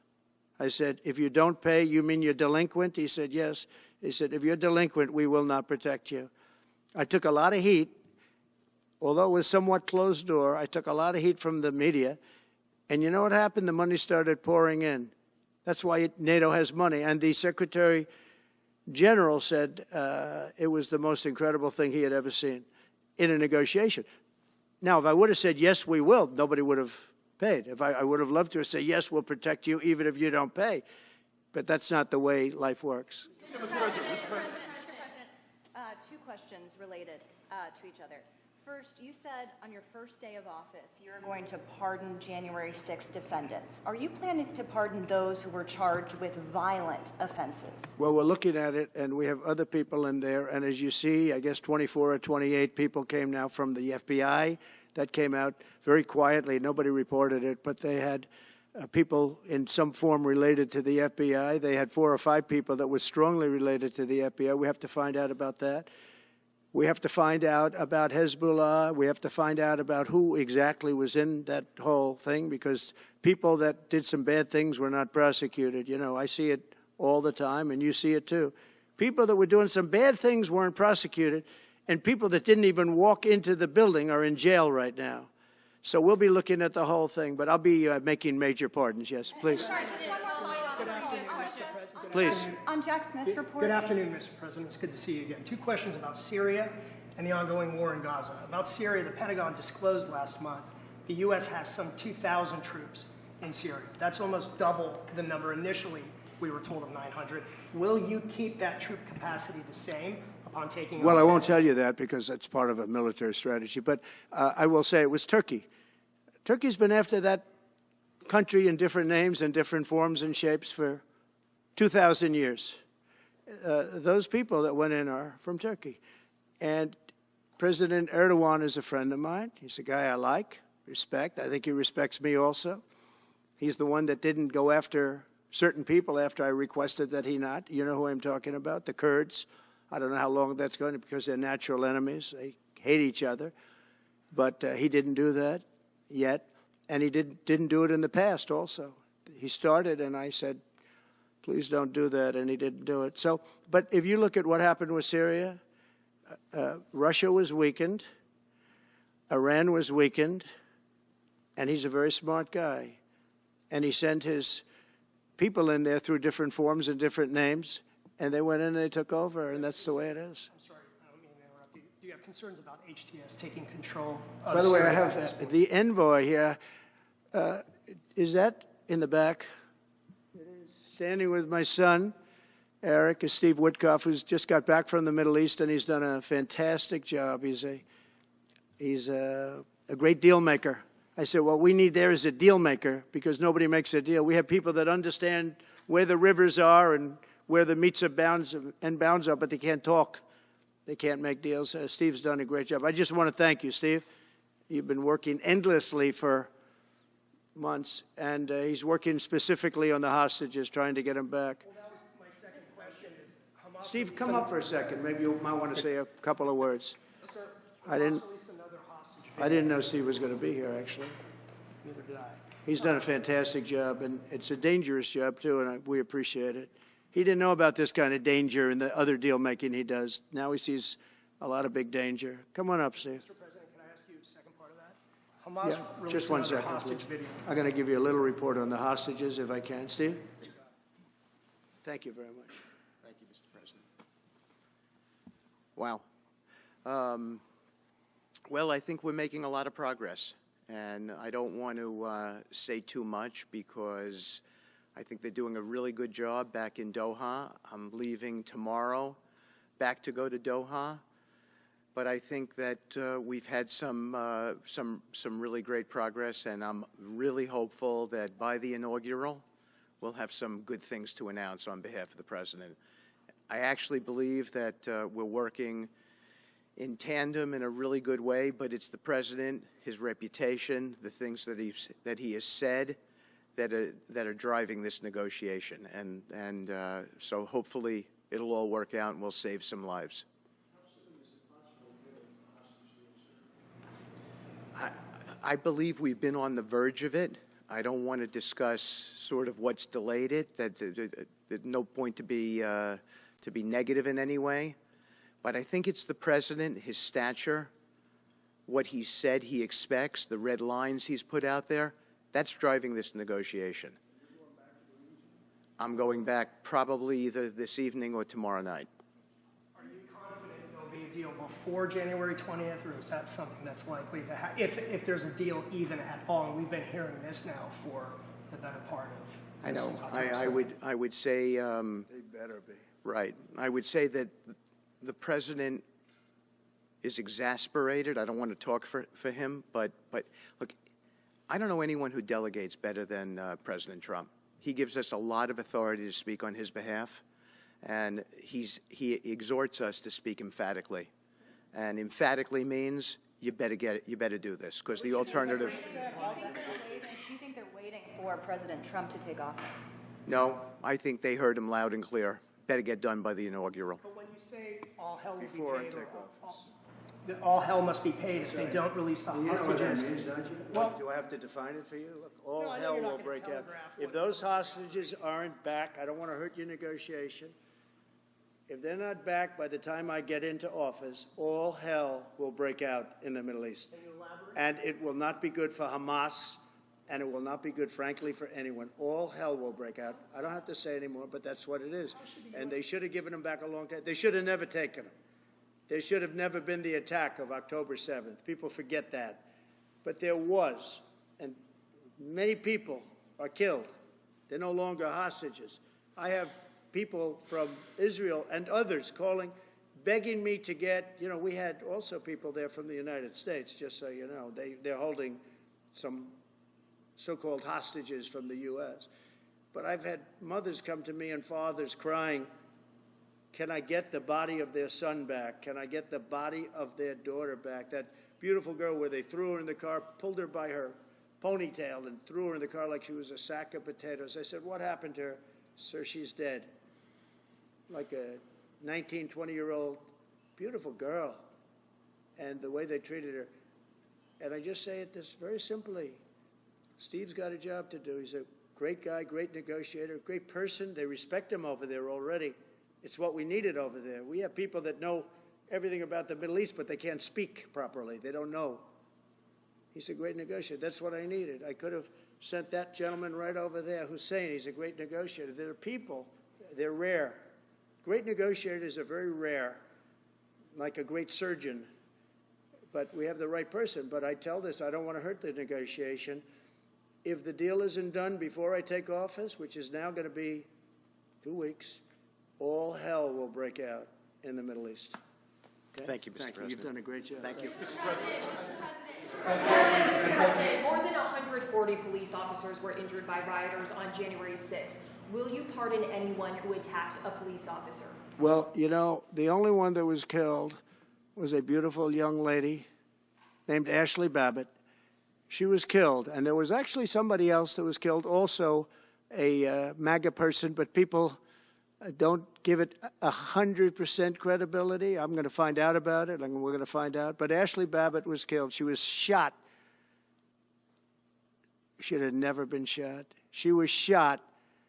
I said, if you don't pay, you mean you're delinquent? He said, yes. He said, if you're delinquent, we will not protect you. I took a lot of heat. Although it was somewhat closed door, I took a lot of heat from the media. And you know what happened? The money started pouring in. That's why NATO has money. And the Secretary General said it was the most incredible thing he had ever seen in a negotiation. Now, if I would have said, yes, we will, nobody would have paid. If I would have loved to say, yes, we'll protect you even if you don't pay. But that's not the way life works. Mr. President, two questions related to each other. First, you said on your first day of office you're going to pardon January 6th defendants. Are you planning to pardon those who were charged with violent offenses? Well, we're looking at it, and we have other people in there. And as you see, I guess 24 or 28 people came now from the FBI. That came out very quietly. Nobody reported it, but they had people in some form related to the FBI. They had 4 or 5 people that were strongly related to the FBI. We have to find out about that. We have to find out about Hezbollah. We have to find out about who exactly was in that whole thing, because people that did some bad things were not prosecuted. You know, I see it all the time, and you see it too. People that were doing some bad things weren't prosecuted, and people that didn't even walk into the building are in jail right now. So we'll be looking at the whole thing, but I'll be making major pardons. Yes, please. Sorry, just one more follow-up. Please. On Jack Smith's report. Good afternoon, Mr. President. It's good to see you again. Two questions about Syria and the ongoing war in Gaza. About Syria, the Pentagon disclosed last month the U.S. has some 2,000 troops in Syria. That's almost double the number initially we were told of 900. Will you keep that troop capacity the same upon taking Well, I over? won't tell you that because that's part of a military strategy, but I will say it was Turkey. Turkey's been after that country in different names and different forms and shapes for 2,000 years. Those people that went in are from Turkey. And President Erdogan is a friend of mine. He's a guy I like, respect. I think he respects me also. He's the one that didn't go after certain people after I requested that he not. You know who I'm talking about, the Kurds. I don't know how long that's going to, because they're natural enemies. They hate each other. But he didn't do that yet. And he didn't do it in the past also. He started, and I said, please don't do that, and he didn't do it. So, but if you look at what happened with Syria, Russia was weakened, Iran was weakened, and he's a very smart guy. And he sent his people in there through different forms and different names, and they went in and they took over, and that's the way it is. I'm sorry, I don't mean to interrupt you. Do you have concerns about HTS taking control of By the way, I Syria at this have point? the envoy here. Is that in the back? Standing with my son, Eric, is Steve Woodcoff, who's just got back from the Middle East, and he's done a fantastic job. He's a great deal maker. I said, what we need there is a deal maker, because nobody makes a deal. We have people that understand where the rivers are and where the meets and bounds are, but they can't talk. They can't make deals. Steve's done a great job. I just want to thank you, Steve. You've been working endlessly for months, and he's working specifically on the hostages, trying to get them back. Well, that was my second question. Is Hamas Steve, come up for a second. Maybe you might want to say a couple of words. Sir, I didn't- Hamas released another hostage I didn't know Steve was going to be here, actually. Neither did I. He's done a fantastic job, and it's a dangerous job, too, and we appreciate it. He didn't know about this kind of danger and the other deal-making he does. Now he sees a lot of big danger. Come on up, Steve. Mr. President, can I ask you a second part of that? Hamas Yeah, released just one another second, hostage please. video. I'm going to give you a little report on the hostages, if I can. Steve? Thank you very much. Thank you, Mr. President. Wow. Well, I think we're making a lot of progress, and I don't want to say too much because I think they're doing a really good job back in Doha. I'm leaving tomorrow back to go to Doha, but I think that we've had some really great progress, and I'm really hopeful that by the inaugural, we'll have some good things to announce on behalf of the President. I actually believe that we're working in tandem in a really good way, but it's the President, his reputation, the things that he has said that are driving this negotiation, and so hopefully it'll all work out and we'll save some lives. I believe we've been on the verge of it. I don't want to discuss sort of what's delayed it. There's no point to be negative in any way. But I think it's the President, his stature, what he said he expects, the red lines he's put out there, that's driving this negotiation. I'm going back probably either this evening or tomorrow night. Are you confident there'll be a deal before January 20th, or is that something that's likely to happen? If there's a deal even at all, and we've been hearing this now for the better part of... I know. since October I would say... They better be. Right. I would say that the President is exasperated. I don't want to talk for him, but look, I don't know anyone who delegates better than President Trump. He gives us a lot of authority to speak on his behalf, and he exhorts us to speak emphatically. And emphatically means you better get it, you better do this, because the alternative... Do you think they're waiting for President Trump to take office? No, I think they heard him loud and clear. Better get done by the inaugural. But when you say all hell will be Before I paid, take that all hell must be paid if they don't release the You know what that hostages. means, don't you? Well- Do I have to define it for you? Look, No, all I know hell you're not will gonna break out. telegraph If what- those hostages aren't back, I don't want to hurt your negotiation. If they're not back by the time I get into office, all hell will break out in the Middle East. Can you elaborate? And it will not be good for Hamas, and it will not be good, frankly, for anyone. All hell will break out. I don't have to say anymore, but that's what it is. And they should have given them back a long time. They should have never taken them. There should have never been the attack of October 7th. People forget that. But there was, and many people are killed. They're no longer hostages. I have people from Israel and others calling, begging me to get, we had also people there from the United States, just so you know. They're holding some so-called hostages from the U.S. But I've had mothers come to me and fathers crying, can I get the body of their son back? Can I get the body of their daughter back? That beautiful girl where they threw her in the car, pulled her by her ponytail and threw her in the car like she was a sack of potatoes. I said, what happened to her? Sir, she's dead. Like a 19, 20-year-old beautiful girl. And the way they treated her. And I just say it this very simply. Steve's got a job to do. He's a great guy, great negotiator, great person. They respect him over there already. It's what we needed over there. We have people that know everything about the Middle East, but they can't speak properly. They don't know. He's a great negotiator. That's what I needed. I could have sent that gentleman right over there, Hussein. He's a great negotiator. There are people, they're rare. Great negotiators are very rare, like a great surgeon. But we have the right person. But I tell this, I don't want to hurt the negotiation. If the deal isn't done before I take office, which is now going to be 2 weeks, all hell will break out in the Middle East. Okay? Thank you, Mr. President. You've done a great job. Thank you. Mr. President, more than 140 police officers were injured by rioters on January 6th. Will you pardon anyone who attacked a police officer? Well, the only one that was killed was a beautiful young lady named Ashley Babbitt. She was killed, and there was actually somebody else that was killed, also a MAGA person, but people don't give it 100% credibility. I'm going to find out about it, and we're going to find out. But Ashley Babbitt was killed. She was shot. She had never been shot. She was shot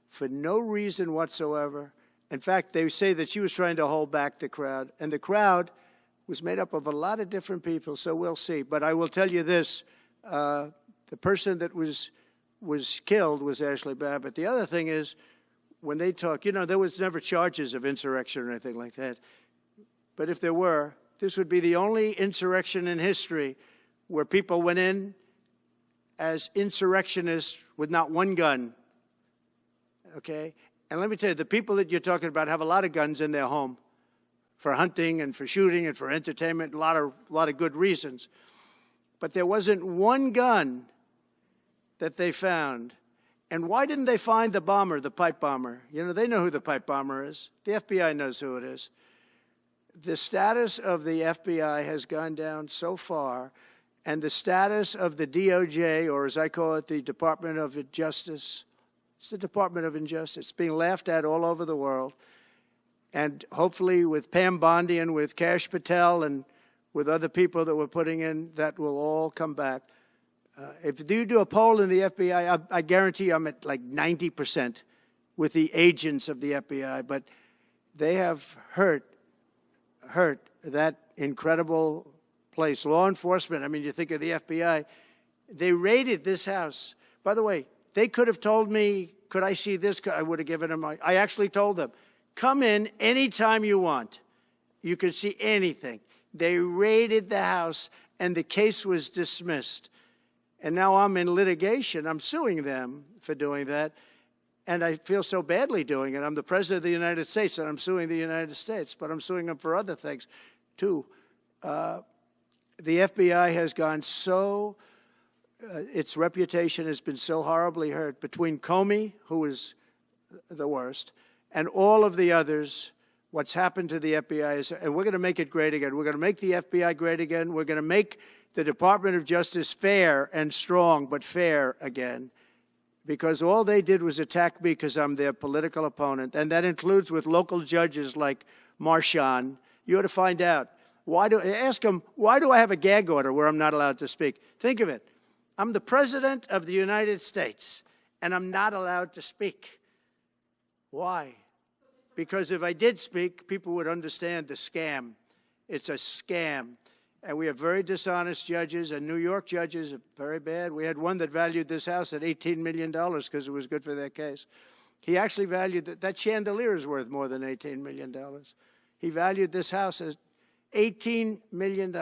for no reason whatsoever. In fact, they say that she was trying to hold back the crowd, and the crowd was made up of a lot of different people, so we'll see. But I will tell you this, the person that was killed was Ashley Babbitt. The other thing is, when they talk, there was never charges of insurrection or anything like that. But if there were, this would be the only insurrection in history where people went in as insurrectionists with not one gun. Okay? And let me tell you, the people that you're talking about have a lot of guns in their home for hunting and for shooting and for entertainment, a lot of good reasons. But there wasn't one gun that they found. And why didn't they find the bomber, the pipe bomber? They know who the pipe bomber is. The FBI knows who it is. The status of the FBI has gone down so far, and the status of the DOJ, or as I call it, the Department of Justice, it's the Department of Injustice. It's being laughed at all over the world. And hopefully with Pam Bondi and with Kash Patel and with other people that we're putting in, that will all come back. If you do a poll in the FBI, I guarantee I'm at like 90% with the agents of the FBI, but they have hurt that incredible place. Law enforcement, you think of the FBI, they raided this house. By the way, they could have told me, could I see this? I would have given them, I actually told them, come in anytime you want. You can see anything. They raided the house, and the case was dismissed. And now I'm in litigation. I'm suing them for doing that. And I feel so badly doing it. I'm the President of the United States, and I'm suing the United States. But I'm suing them for other things, too. The FBI has gone so, its reputation has been so horribly hurt. Between Comey, who is the worst, and all of the others, what's happened to the FBI is, and we're going to make it great again. We're going to make the FBI great again. We're going to make the Department of Justice fair and strong, but fair again, because all they did was attack me because I'm their political opponent, and that includes with local judges like Marchand. You ought to find out. Ask them, why do I have a gag order where I'm not allowed to speak? Think of it. I'm the President of the United States, and I'm not allowed to speak. Why? because if I did speak, people would understand the scam. It's a scam. And we have very dishonest judges, and New York judges are very bad. We had one that valued this house at $18 million because it was good for their case. He actually valued that chandelier is worth more than $18 million. He valued this house as $18 million.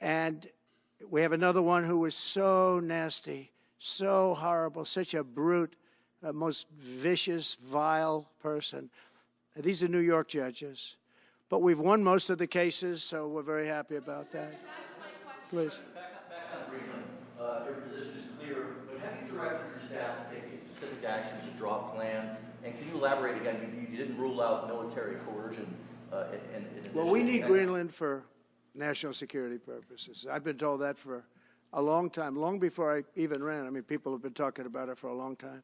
And we have another one who was so nasty, so horrible, such a brute, most vicious, vile person. These are New York judges. But we've won most of the cases, so we're very happy about that. Please. Back on Greenland, your position is clear, but have you directed your staff to take any specific actions to draw plans? And can you elaborate again? You didn't rule out military coercion. Well, we need Greenland for national security purposes. I've been told that for a long time, long before I even ran. I mean, people have been talking about it for a long time.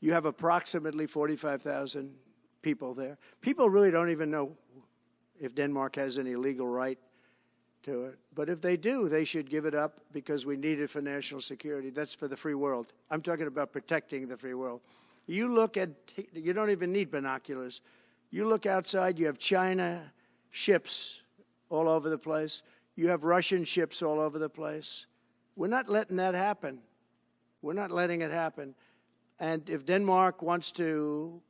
You have approximately 45,000 people there. People really don't even know if Denmark has any legal right to it. But if they do, they should give it up because we need it for national security. That's for the free world. I'm talking about protecting the free world. You look at, you don't even need binoculars. You look outside, you have China ships all over the place. You have Russian ships all over the place. We're not letting that happen. We're not letting it happen. And if Denmark wants to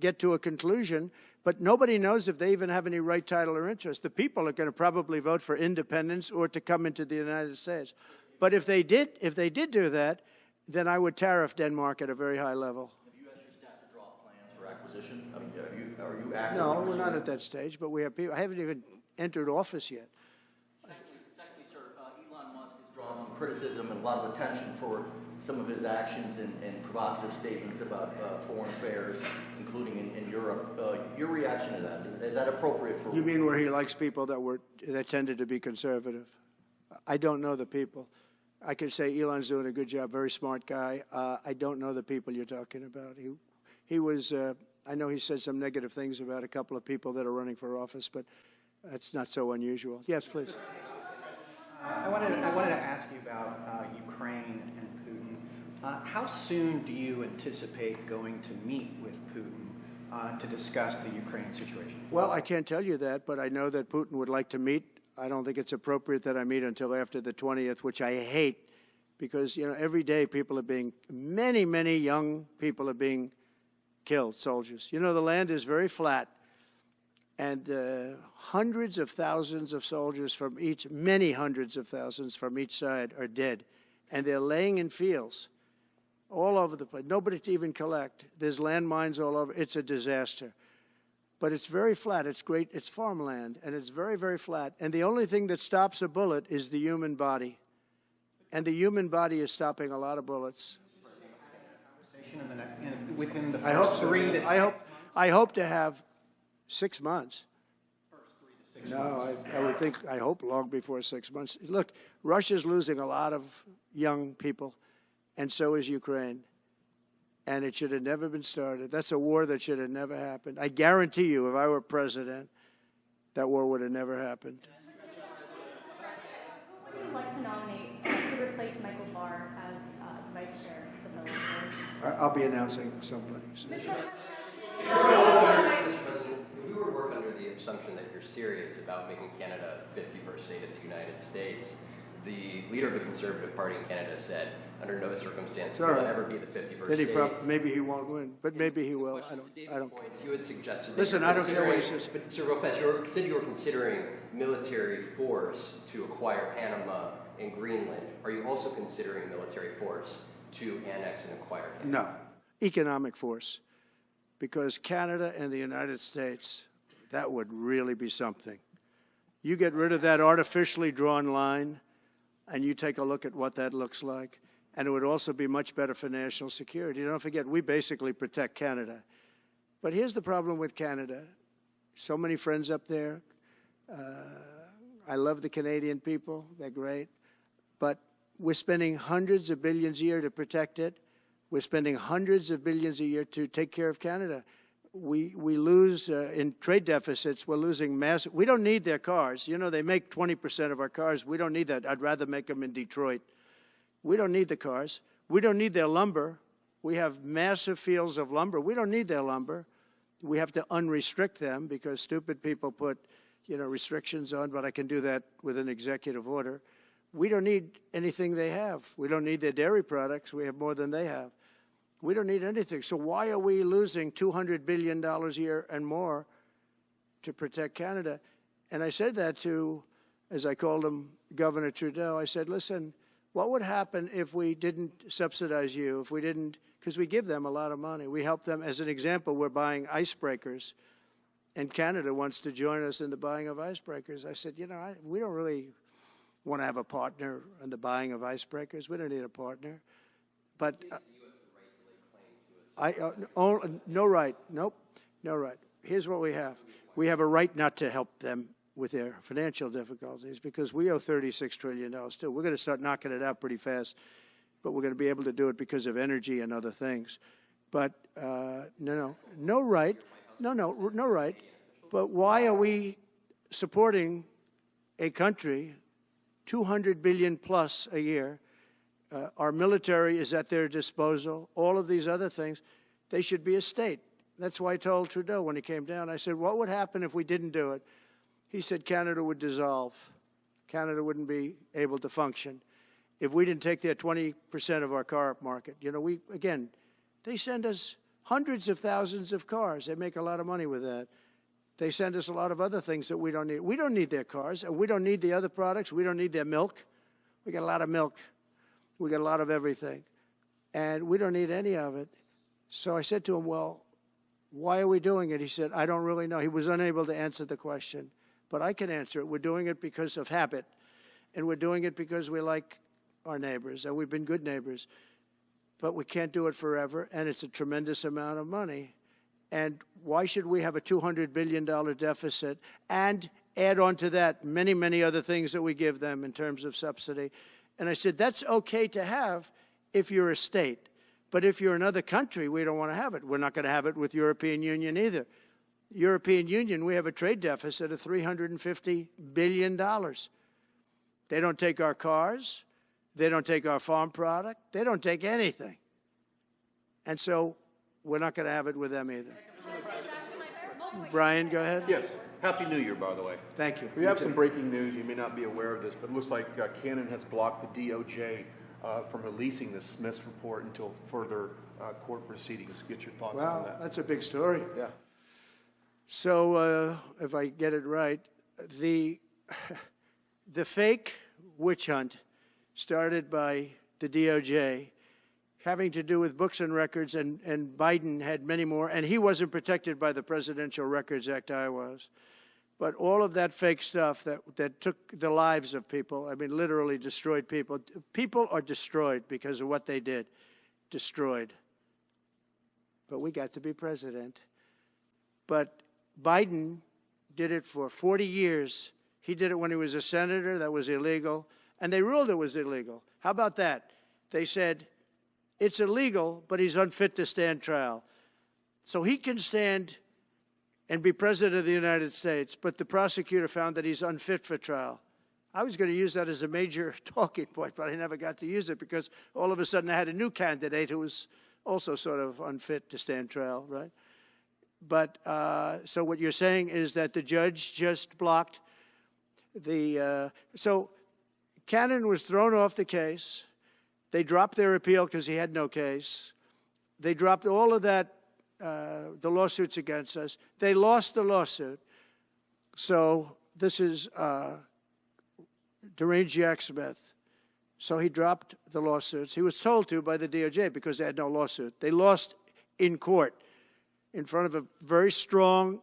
get to a conclusion, but nobody knows if they even have any right, title, or interest. The people are going to probably vote for independence or to come into the United States. But if they did do that, then I would tariff Denmark at a very high level. Have you asked your staff to draw plans for acquisition? I mean, are you actively No, we're pursuing not at that stage, but we have people. I haven't even entered office yet. Secondly, sir, Elon Musk has drawn some criticism and a lot of attention for some of his actions and provocative statements about foreign affairs, including in Europe. Your reaction to that, is that appropriate for... You mean where he likes people that tended to be conservative? I don't know the people. I can say Elon's doing a good job, very smart guy. I don't know the people you're talking about. He was, I know he said some negative things about a couple of people that are running for office, but that's not so unusual. Yes, please. I wanted to ask you about Ukraine and Putin. How soon do you anticipate going to meet with Putin to discuss the Ukraine situation? Well, I can't tell you that, but I know that Putin would like to meet. I don't think it's appropriate that I meet until after the 20th, which I hate, because, you know, every day people are being, many, many young people are being killed, soldiers. You know, the land is very flat, and hundreds of thousands of soldiers from each, many hundreds of thousands from each side are dead, and they're laying in fields all over the place. Nobody to even collect. There's landmines all over. It's a disaster. But it's very flat. It's great. It's farmland, and it's very, very flat. And the only thing that stops a bullet is the human body. And the human body is stopping a lot of bullets. Within the I hope first so. 3 to 6 months? I hope to have 6 months. No, I would think, I hope long before 6 months. Look, Russia's losing a lot of young people, and so is Ukraine. And it should have never been started. That's a war that should have never happened. I guarantee you, if I were president, that war would have never happened. Who would you like to nominate to replace Michael Barr as vice chair of the military? I'll be announcing somebody. Mr. President, if we were to work under the assumption that you're serious about making Canada 51st state of the United States, the leader of the Conservative Party in Canada said, under no circumstance will it ever be the 51st state. Maybe he won't win, but maybe he will. I don't. You had suggested. Listen, I don't care what he says. But Sir Lopez, you said you were considering military force to acquire Panama and Greenland. Are you also considering military force to annex and acquire Canada? No, economic force, because Canada and the United States, that would really be something. You get rid of that artificially drawn line, and you take a look at what that looks like. And it would also be much better for national security. Don't forget, we basically protect Canada. But here's the problem with Canada. So many friends up there. I love the Canadian people. They're great. But we're spending hundreds of billions a year to protect it. We're spending hundreds of billions a year to take care of Canada. We lose in trade deficits. We're losing massive. We don't need their cars. You know, they make 20% of our cars. We don't need that. I'd rather make them in Detroit. We don't need the cars. We don't need their lumber. We have massive fields of lumber. We don't need their lumber. We have to unrestrict them because stupid people put, restrictions on, but I can do that with an executive order. We don't need anything they have. We don't need their dairy products. We have more than they have. We don't need anything. So why are we losing $200 billion a year and more to protect Canada? And I said that to, as I called him, Governor Trudeau. I said, listen, what would happen if we didn't subsidize you, if we didn't, because we give them a lot of money. We help them. As an example, we're buying icebreakers, and Canada wants to join us in the buying of icebreakers. I said, we don't really want to have a partner in the buying of icebreakers. We don't need a partner. But no right. Nope, no right. Here's what we have. We have a right not to help them with their financial difficulties because we owe $36 trillion too. We're going to start knocking it out pretty fast, but we're going to be able to do it because of energy and other things. But no right. No right. But why are we supporting a country, $200 billion plus a year? Our military is at their disposal. All of these other things, they should be a state. That's why I told Trudeau when he came down. I said, what would happen if we didn't do it? He said Canada would dissolve. Canada wouldn't be able to function if we didn't take their 20% of our car market. They send us hundreds of thousands of cars. They make a lot of money with that. They send us a lot of other things that we don't need. We don't need their cars, and we don't need the other products. We don't need their milk. We got a lot of milk. We got a lot of everything, and we don't need any of it. So I said to him, well, why are we doing it? He said, I don't really know. He was unable to answer the question, but I can answer it. We're doing it because of habit, and we're doing it because we like our neighbors, and we've been good neighbors, but we can't do it forever, and it's a tremendous amount of money. And why should we have a $200 billion deficit and add on to that many, many other things that we give them in terms of subsidy? And I said, that's okay to have if you're a state. But if you're another country, we don't want to have it. We're not going to have it with European Union either. European Union, we have a trade deficit of $350 billion. They don't take our cars. They don't take our farm product. They don't take anything. And so we're not going to have it with them either. Brian, go ahead. Yes. Happy New Year, by the way. Thank you. We have some breaking news. You may not be aware of this, but it looks like Canon has blocked the DOJ from releasing the Smith's report until further court proceedings. Get your thoughts on that. That's a big story. Yeah. So if I get it right, the fake witch hunt started by the DOJ having to do with books and records, and Biden had many more, and he wasn't protected by the Presidential Records Act. I was. But all of that fake stuff that took the lives of people, I mean, literally destroyed people. People are destroyed because of what they did. Destroyed. But we got to be president. But Biden did it for 40 years. He did it when he was a senator. That was illegal. And they ruled it was illegal. How about that? They said, it's illegal, but he's unfit to stand trial. So he can stand and be president of the United States, but the prosecutor found that he's unfit for trial. I was going to use that as a major talking point, but I never got to use it because all of a sudden I had a new candidate who was also sort of unfit to stand trial, right? But so what you're saying is that the judge just blocked the so Cannon was thrown off the case. They dropped their appeal because he had no case. They dropped all of that, the lawsuits against us. They lost the lawsuit. So this is deranged Jack Smith. So he dropped the lawsuits. He was told to by the DOJ because they had no lawsuit. They lost in court in front of a very strong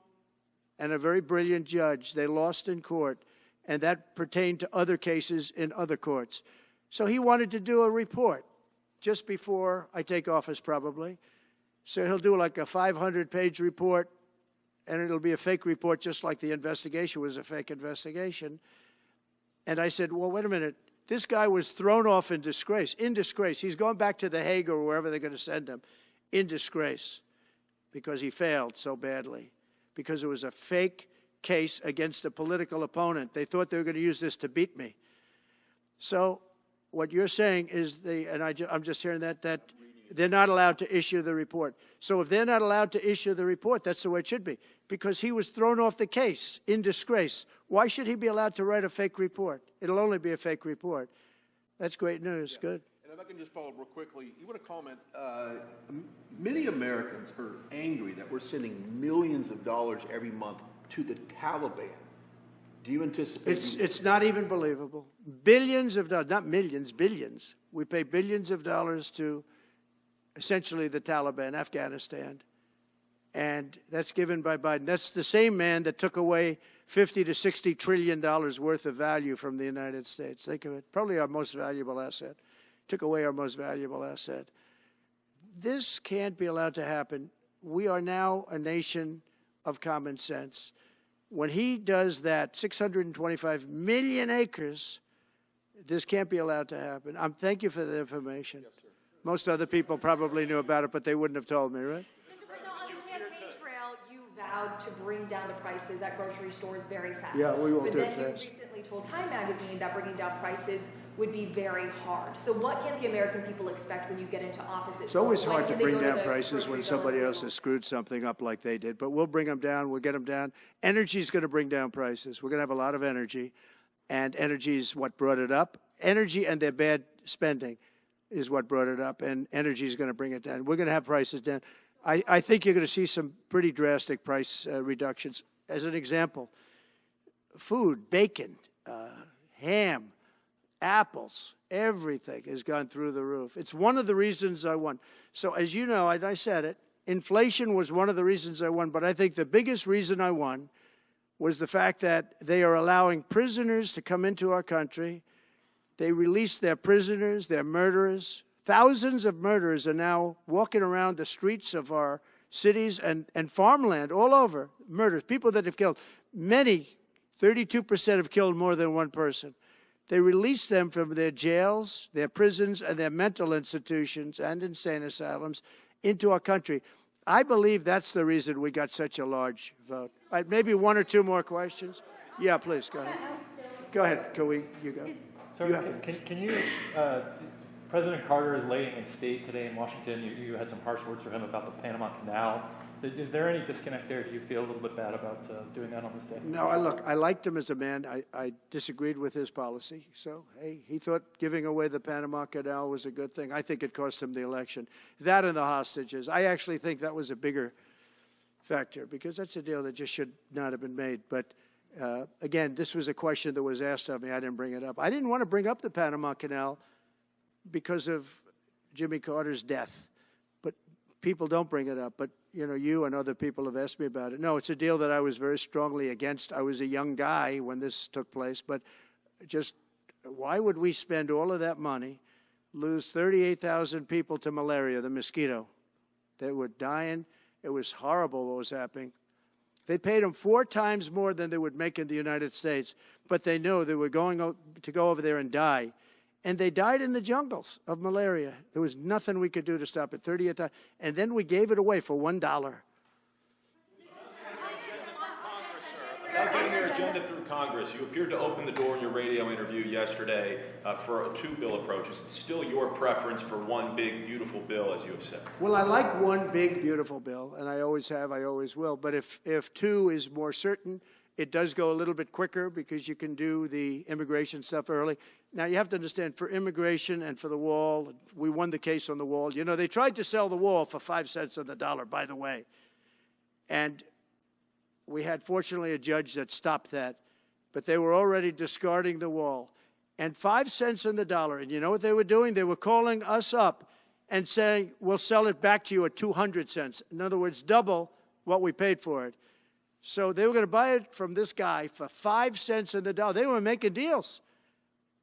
and a very brilliant judge. They lost in court, and that pertained to other cases in other courts. So he wanted to do a report just before I take office, probably. So he'll do like a 500-page report, and it'll be a fake report just like the investigation was a fake investigation. And I said, well, wait a minute. This guy was thrown off in disgrace. In disgrace. He's going back to The Hague or wherever they're going to send him. In disgrace. Because he failed so badly. Because it was a fake case against a political opponent. They thought they were going to use this to beat me. So what you're saying is, and I'm just hearing that they're not allowed to issue the report. So if they're not allowed to issue the report, that's the way it should be, because he was thrown off the case in disgrace. Why should he be allowed to write a fake report? It'll only be a fake report. That's great news. Yeah. Good. And if I can just follow up real quickly, you want to comment, many Americans are angry that we're sending millions of dollars every month to the Taliban. Do you anticipate? It's not even believable. Billions of dollars, not millions, billions. We pay billions of dollars to essentially the Taliban, Afghanistan. And that's given by Biden. That's the same man that took away $50 to $60 trillion worth of value from the United States. Think of it. Probably our most valuable asset. Took away our most valuable asset. This can't be allowed to happen. We are now a nation of common sense. When he does that, 625 million acres, this can't be allowed to happen. Thank you for the information. Yes, sir. Most other people probably knew about it, but they wouldn't have told me, right? Mr. President, on the campaign trail, you vowed to bring down the prices at grocery stores very fast. Yeah, we won't do it But then fast. you recently told Time Magazine that bringing down prices would be very hard. So what can the American people expect when you get into office? It's always hard to bring down prices when somebody else has screwed something up like they did, but we'll bring them down. We'll get them down. Energy is going to bring down prices. We're going to have a lot of energy, and energy is what brought it up. Energy and their bad spending is what brought it up, and energy is going to bring it down. We're going to have prices down. I think you're going to see some pretty drastic price reductions. As an example, food, bacon, ham, apples, everything has gone through the roof. It's one of the reasons I won. So as you know, I said it, inflation was one of the reasons I won, but I think the biggest reason I won was the fact that they are allowing prisoners to come into our country. They released their prisoners, their murderers. Thousands of murderers are now walking around the streets of our cities and farmland all over. Murders, people that have killed. Many, 32% have killed more than one person. They released them from their jails, their prisons, and their mental institutions and insane asylums into our country. I believe that's the reason we got such a large vote. All right, maybe one or two more questions. Yeah, please, go ahead. Go ahead, you go. Sir, can you, President Carter is laying in state today in Washington. You had some harsh words for him about the Panama Canal. Is there any disconnect there? Do you feel a little bit bad about doing that on this day? No, I liked him as a man. I disagreed with his policy. So, hey, he thought giving away the Panama Canal was a good thing. I think it cost him the election. That and the hostages. I actually think that was a bigger factor because that's a deal that just should not have been made. But, again, this was a question that was asked of me. I didn't bring it up. I didn't want to bring up the Panama Canal because of Jimmy Carter's death. But people don't bring it up. But, you know, you and other people have asked me about it. No, it's a deal that I was very strongly against. I was a young guy when this took place. But just why would we spend all of that money, lose 38,000 people to malaria, the mosquito? They were dying. It was horrible what was happening. They paid them 4 times more than they would make in the United States, but they knew they were going to go over there and die. And they died in the jungles of malaria. There was nothing we could do to stop it. 38,000. And then we gave it away for $1. Without getting their agenda through Congress, you appeared to open the door in your radio interview yesterday for 2 bill approaches. It's still your preference for one big, beautiful bill, as you have said. Well, I like one big, beautiful bill, and I always have, I always will. But if 2 is more certain, it does go a little bit quicker because you can do the immigration stuff early. Now, you have to understand, for immigration and for the wall, we won the case on the wall. You know, they tried to sell the wall for 5 cents on the dollar, by the way. And we had, fortunately, a judge that stopped that. But they were already discarding the wall. And 5 cents on the dollar. And you know what they were doing? They were calling us up and saying, we'll sell it back to you at 200 cents. In other words, double what we paid for it. So they were going to buy it from this guy for 5 cents on the dollar. They were making deals.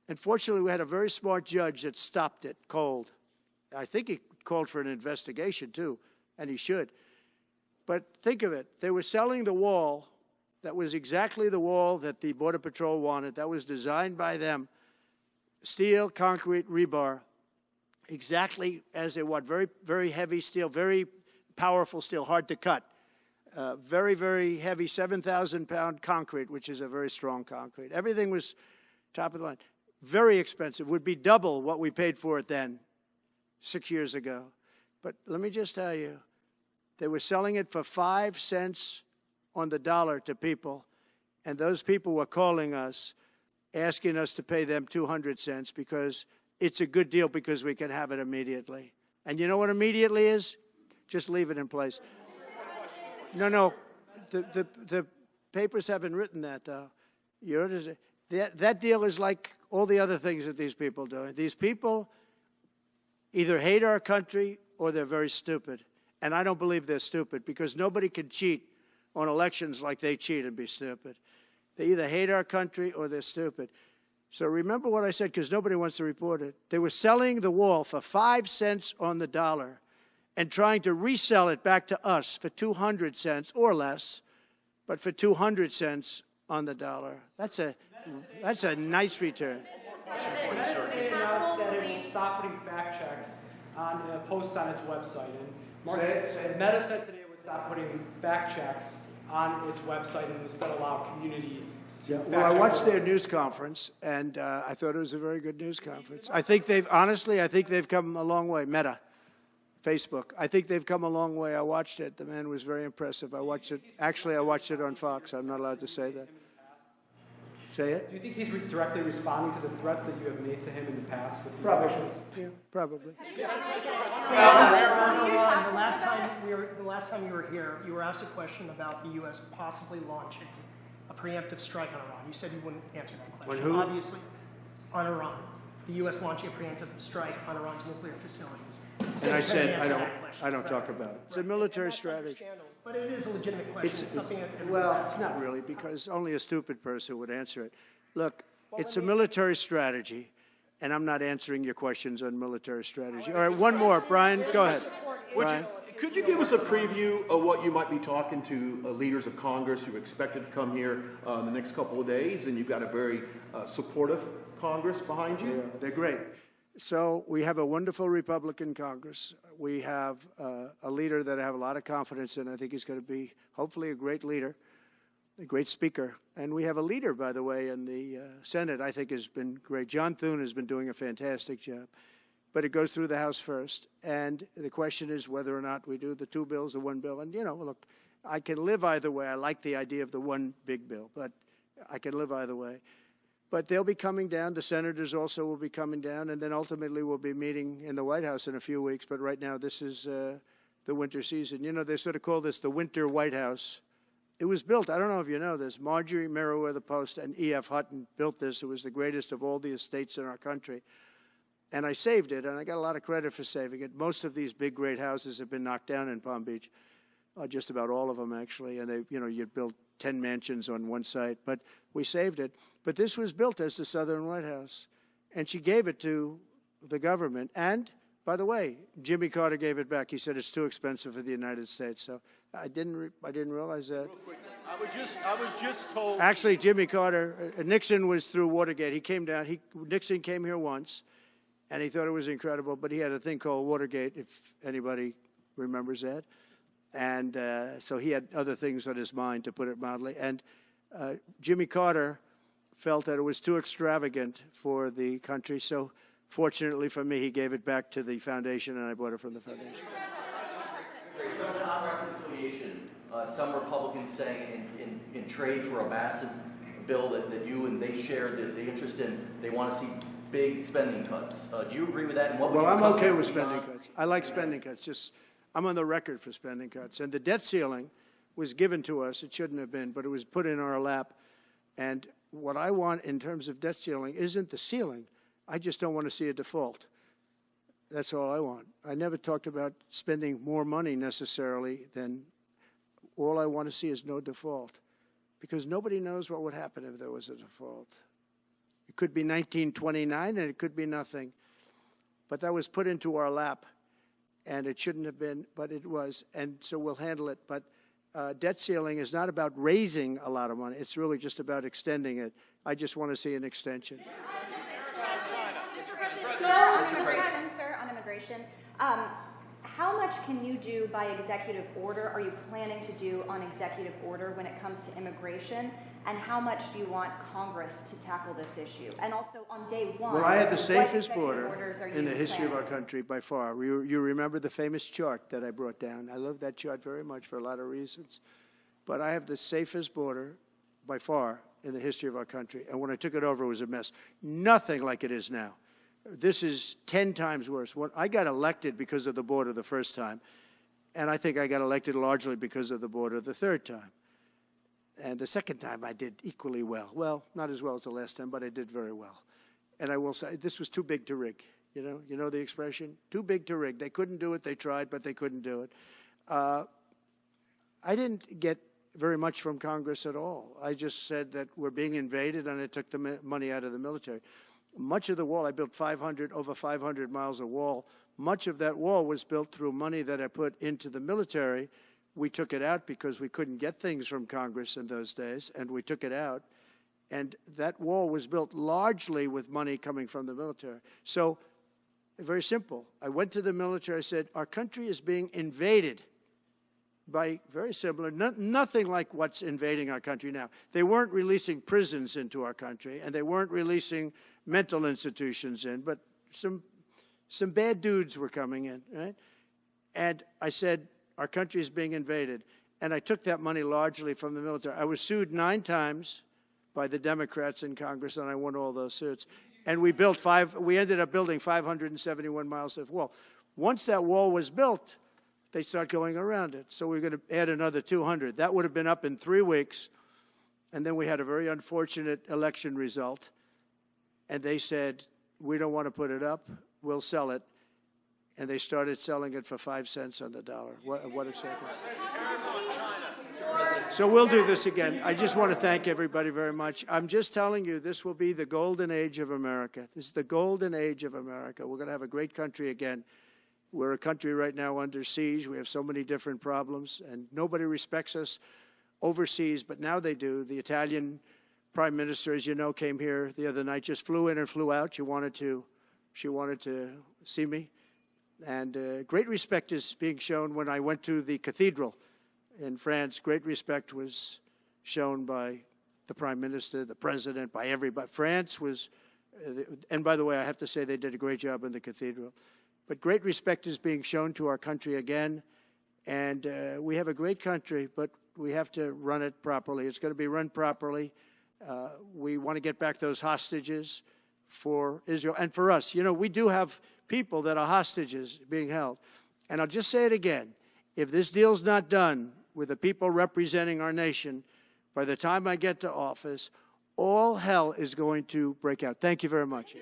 And fortunately, we had a very smart judge that stopped it cold. I think he called for an investigation, too, and he should. But think of it. They were selling the wall that was exactly the wall that the Border Patrol wanted. That was designed by them. Steel, concrete, rebar, exactly as they want. Very, very heavy steel, very powerful steel, hard to cut. Very, very heavy 7,000-pound concrete, which is a very strong concrete. Everything was top of the line. Very expensive. Would be double what we paid for it then, 6 years ago. But let me just tell you, they were selling it for 5 cents on the dollar to people, and those people were calling us, asking us to pay them 200 cents because it's a good deal because we can have it immediately. And you know what immediately is? Just leave it in place. No, the papers haven't written that, though. That deal is like all the other things that these people do. These people either hate our country or they're very stupid. And I don't believe they're stupid because nobody can cheat on elections like they cheat and be stupid. They either hate our country or they're stupid. So remember what I said because nobody wants to report it. They were selling the wall for 5 cents on the dollar and trying to resell it back to us for 200 cents or less, but for 200 cents on the dollar. That's a nice return. Today announced that it will stop putting fact checks on posts on its website. And Meta said today it would stop putting fact checks on its website and instead allow community. Well, I watched their news conference, and I thought it was a very good news conference. I think they've come a long way. Meta, Facebook. I think they've come a long way. I watched it. The man was very impressive. I watched it. Actually, I watched it on Fox. I'm not allowed to say that. Say it? Do you think he's directly responding to the threats that you have made to him in the past? Probably. Yeah, probably. The last time you were here, you were asked a question about the U.S. possibly launching a preemptive strike on Iran. You said you wouldn't answer that question. On who? Obviously, on Iran. The U.S. launching a preemptive strike on Iran's nuclear facilities. And I said, I don't talk about it. It's a military strategy. But it is a legitimate question. It's something that well, it's not really, because only a stupid person would answer it. Look, it's a military strategy, and I'm not answering your questions on military strategy. All right, one more. Brian, go ahead. Brian. Could you give us a preview of what you might be talking to leaders of Congress who are expected to come here in the next couple of days? And you've got a very supportive Congress behind you. Yeah, they're great. So we have a wonderful Republican Congress. We have a leader that I have a lot of confidence in. I think he's going to be hopefully a great leader, a great speaker. And we have a leader, by the way, in the Senate I think has been great. John Thune has been doing a fantastic job. But it goes through the House first. And the question is whether or not we do the two bills or one bill. And, you know, look, I can live either way. I like the idea of the one big bill, but I can live either way. But they'll be coming down. The senators also will be coming down. And then ultimately we'll be meeting in the White House in a few weeks. But right now this is the winter season. You know, they sort of call this the winter White House. It was built, I don't know if you know this, Marjorie Meriwether Post and E.F. Hutton built this. It was the greatest of all the estates in our country. And I saved it, and I got a lot of credit for saving it. Most of these big, great houses have been knocked down in Palm Beach, just about all of them, actually. And they, you know, you'd build 10 mansions on one site, but we saved it. But this was built as the Southern White House, and she gave it to the government. And, by the way, Jimmy Carter gave it back. He said it's too expensive for the United States. So I didn't realize that. Real quick, I was just told. Actually, Jimmy Carter, Nixon was through Watergate. He came down. Nixon came here once. And he thought it was incredible, but he had a thing called Watergate, if anybody remembers that. And so he had other things on his mind, to put it mildly. And Jimmy Carter felt that it was too extravagant for the country. So fortunately for me, he gave it back to the foundation, and I bought it from the foundation. President, on reconciliation, some Republicans saying in trade for a massive bill that you and they share the interest in, they want to see big spending cuts. Do you agree with that? And what well, I'm okay with spending cuts. I like spending cuts. Just I'm on the record for spending cuts. And the debt ceiling was given to us. It shouldn't have been, but it was put in our lap. And what I want in terms of debt ceiling isn't the ceiling. I just don't want to see a default. That's all I want. I never talked about spending more money necessarily than all I want to see is no default. Because nobody knows what would happen if there was a default. It could be 1929 and it could be nothing. But that was put into our lap. And it shouldn't have been, but it was. And so we'll handle it. But debt ceiling is not about raising a lot of money. It's really just about extending it. I just want to see an extension. On immigration, how much can you do by executive order? Are you planning to do on executive order when it comes to immigration? And how much do you want Congress to tackle this issue? And also on day one, Well, I had the what safest executive border orders are in the you history of our planning? country by far. You remember the famous chart that I brought down. I love that chart very much for a lot of reasons. But I have the safest border by far in the history of our country. And when I took it over, it was a mess. Nothing like it is now. This is 10 times worse. I got elected because of the border the first time, and I think I got elected largely because of the border the third time. And the second time I did equally well. Well, not as well as the last time, but I did very well. And I will say, this was too big to rig. You know the expression? Too big to rig. They couldn't do it. They tried, but they couldn't do it. I didn't get very much from Congress at all. I just said that we're being invaded, and I took the money out of the military. Much of the wall, I built over 500 miles of wall. Much of that wall was built through money that I put into the military. We took it out because we couldn't get things from Congress in those days, and we took it out. And that wall was built largely with money coming from the military. So, very simple. I went to the military. I said, our country is being invaded by very similar, nothing like what's invading our country now. They weren't releasing prisons into our country, and they weren't releasing mental institutions in, but some bad dudes were coming in, right? And I said, our country is being invaded. And I took that money largely from the military. I was sued 9 times by the Democrats in Congress, and I won all those suits. And we ended up building 571 miles of wall. Once that wall was built, they start going around it. So we're going to add another 200. That would have been up in 3 weeks. And then we had a very unfortunate election result. And they said, we don't want to put it up. We'll sell it. And they started selling it for 5 cents on the dollar. What a second. So we'll do this again. I just want to thank everybody very much. I'm just telling you, this will be the golden age of America. This is the golden age of America. We're going to have a great country again. We're a country right now under siege. We have so many different problems, and nobody respects us overseas, but now they do. The Italian prime minister, as you know, came here the other night, just flew in and flew out. She wanted to see me. And great respect is being shown when I went to the cathedral in France. Great respect was shown by the prime minister, the president, by everybody. France was, and by the way, I have to say they did a great job in the cathedral. But great respect is being shown to our country again, and we have a great country, but we have to run it properly. It's going to be run properly. We want to get back those hostages for Israel and for us. You know, we do have people that are hostages being held. And I'll just say it again. If this deal's not done with the people representing our nation, by the time I get to office, all hell is going to break out. Thank you very much.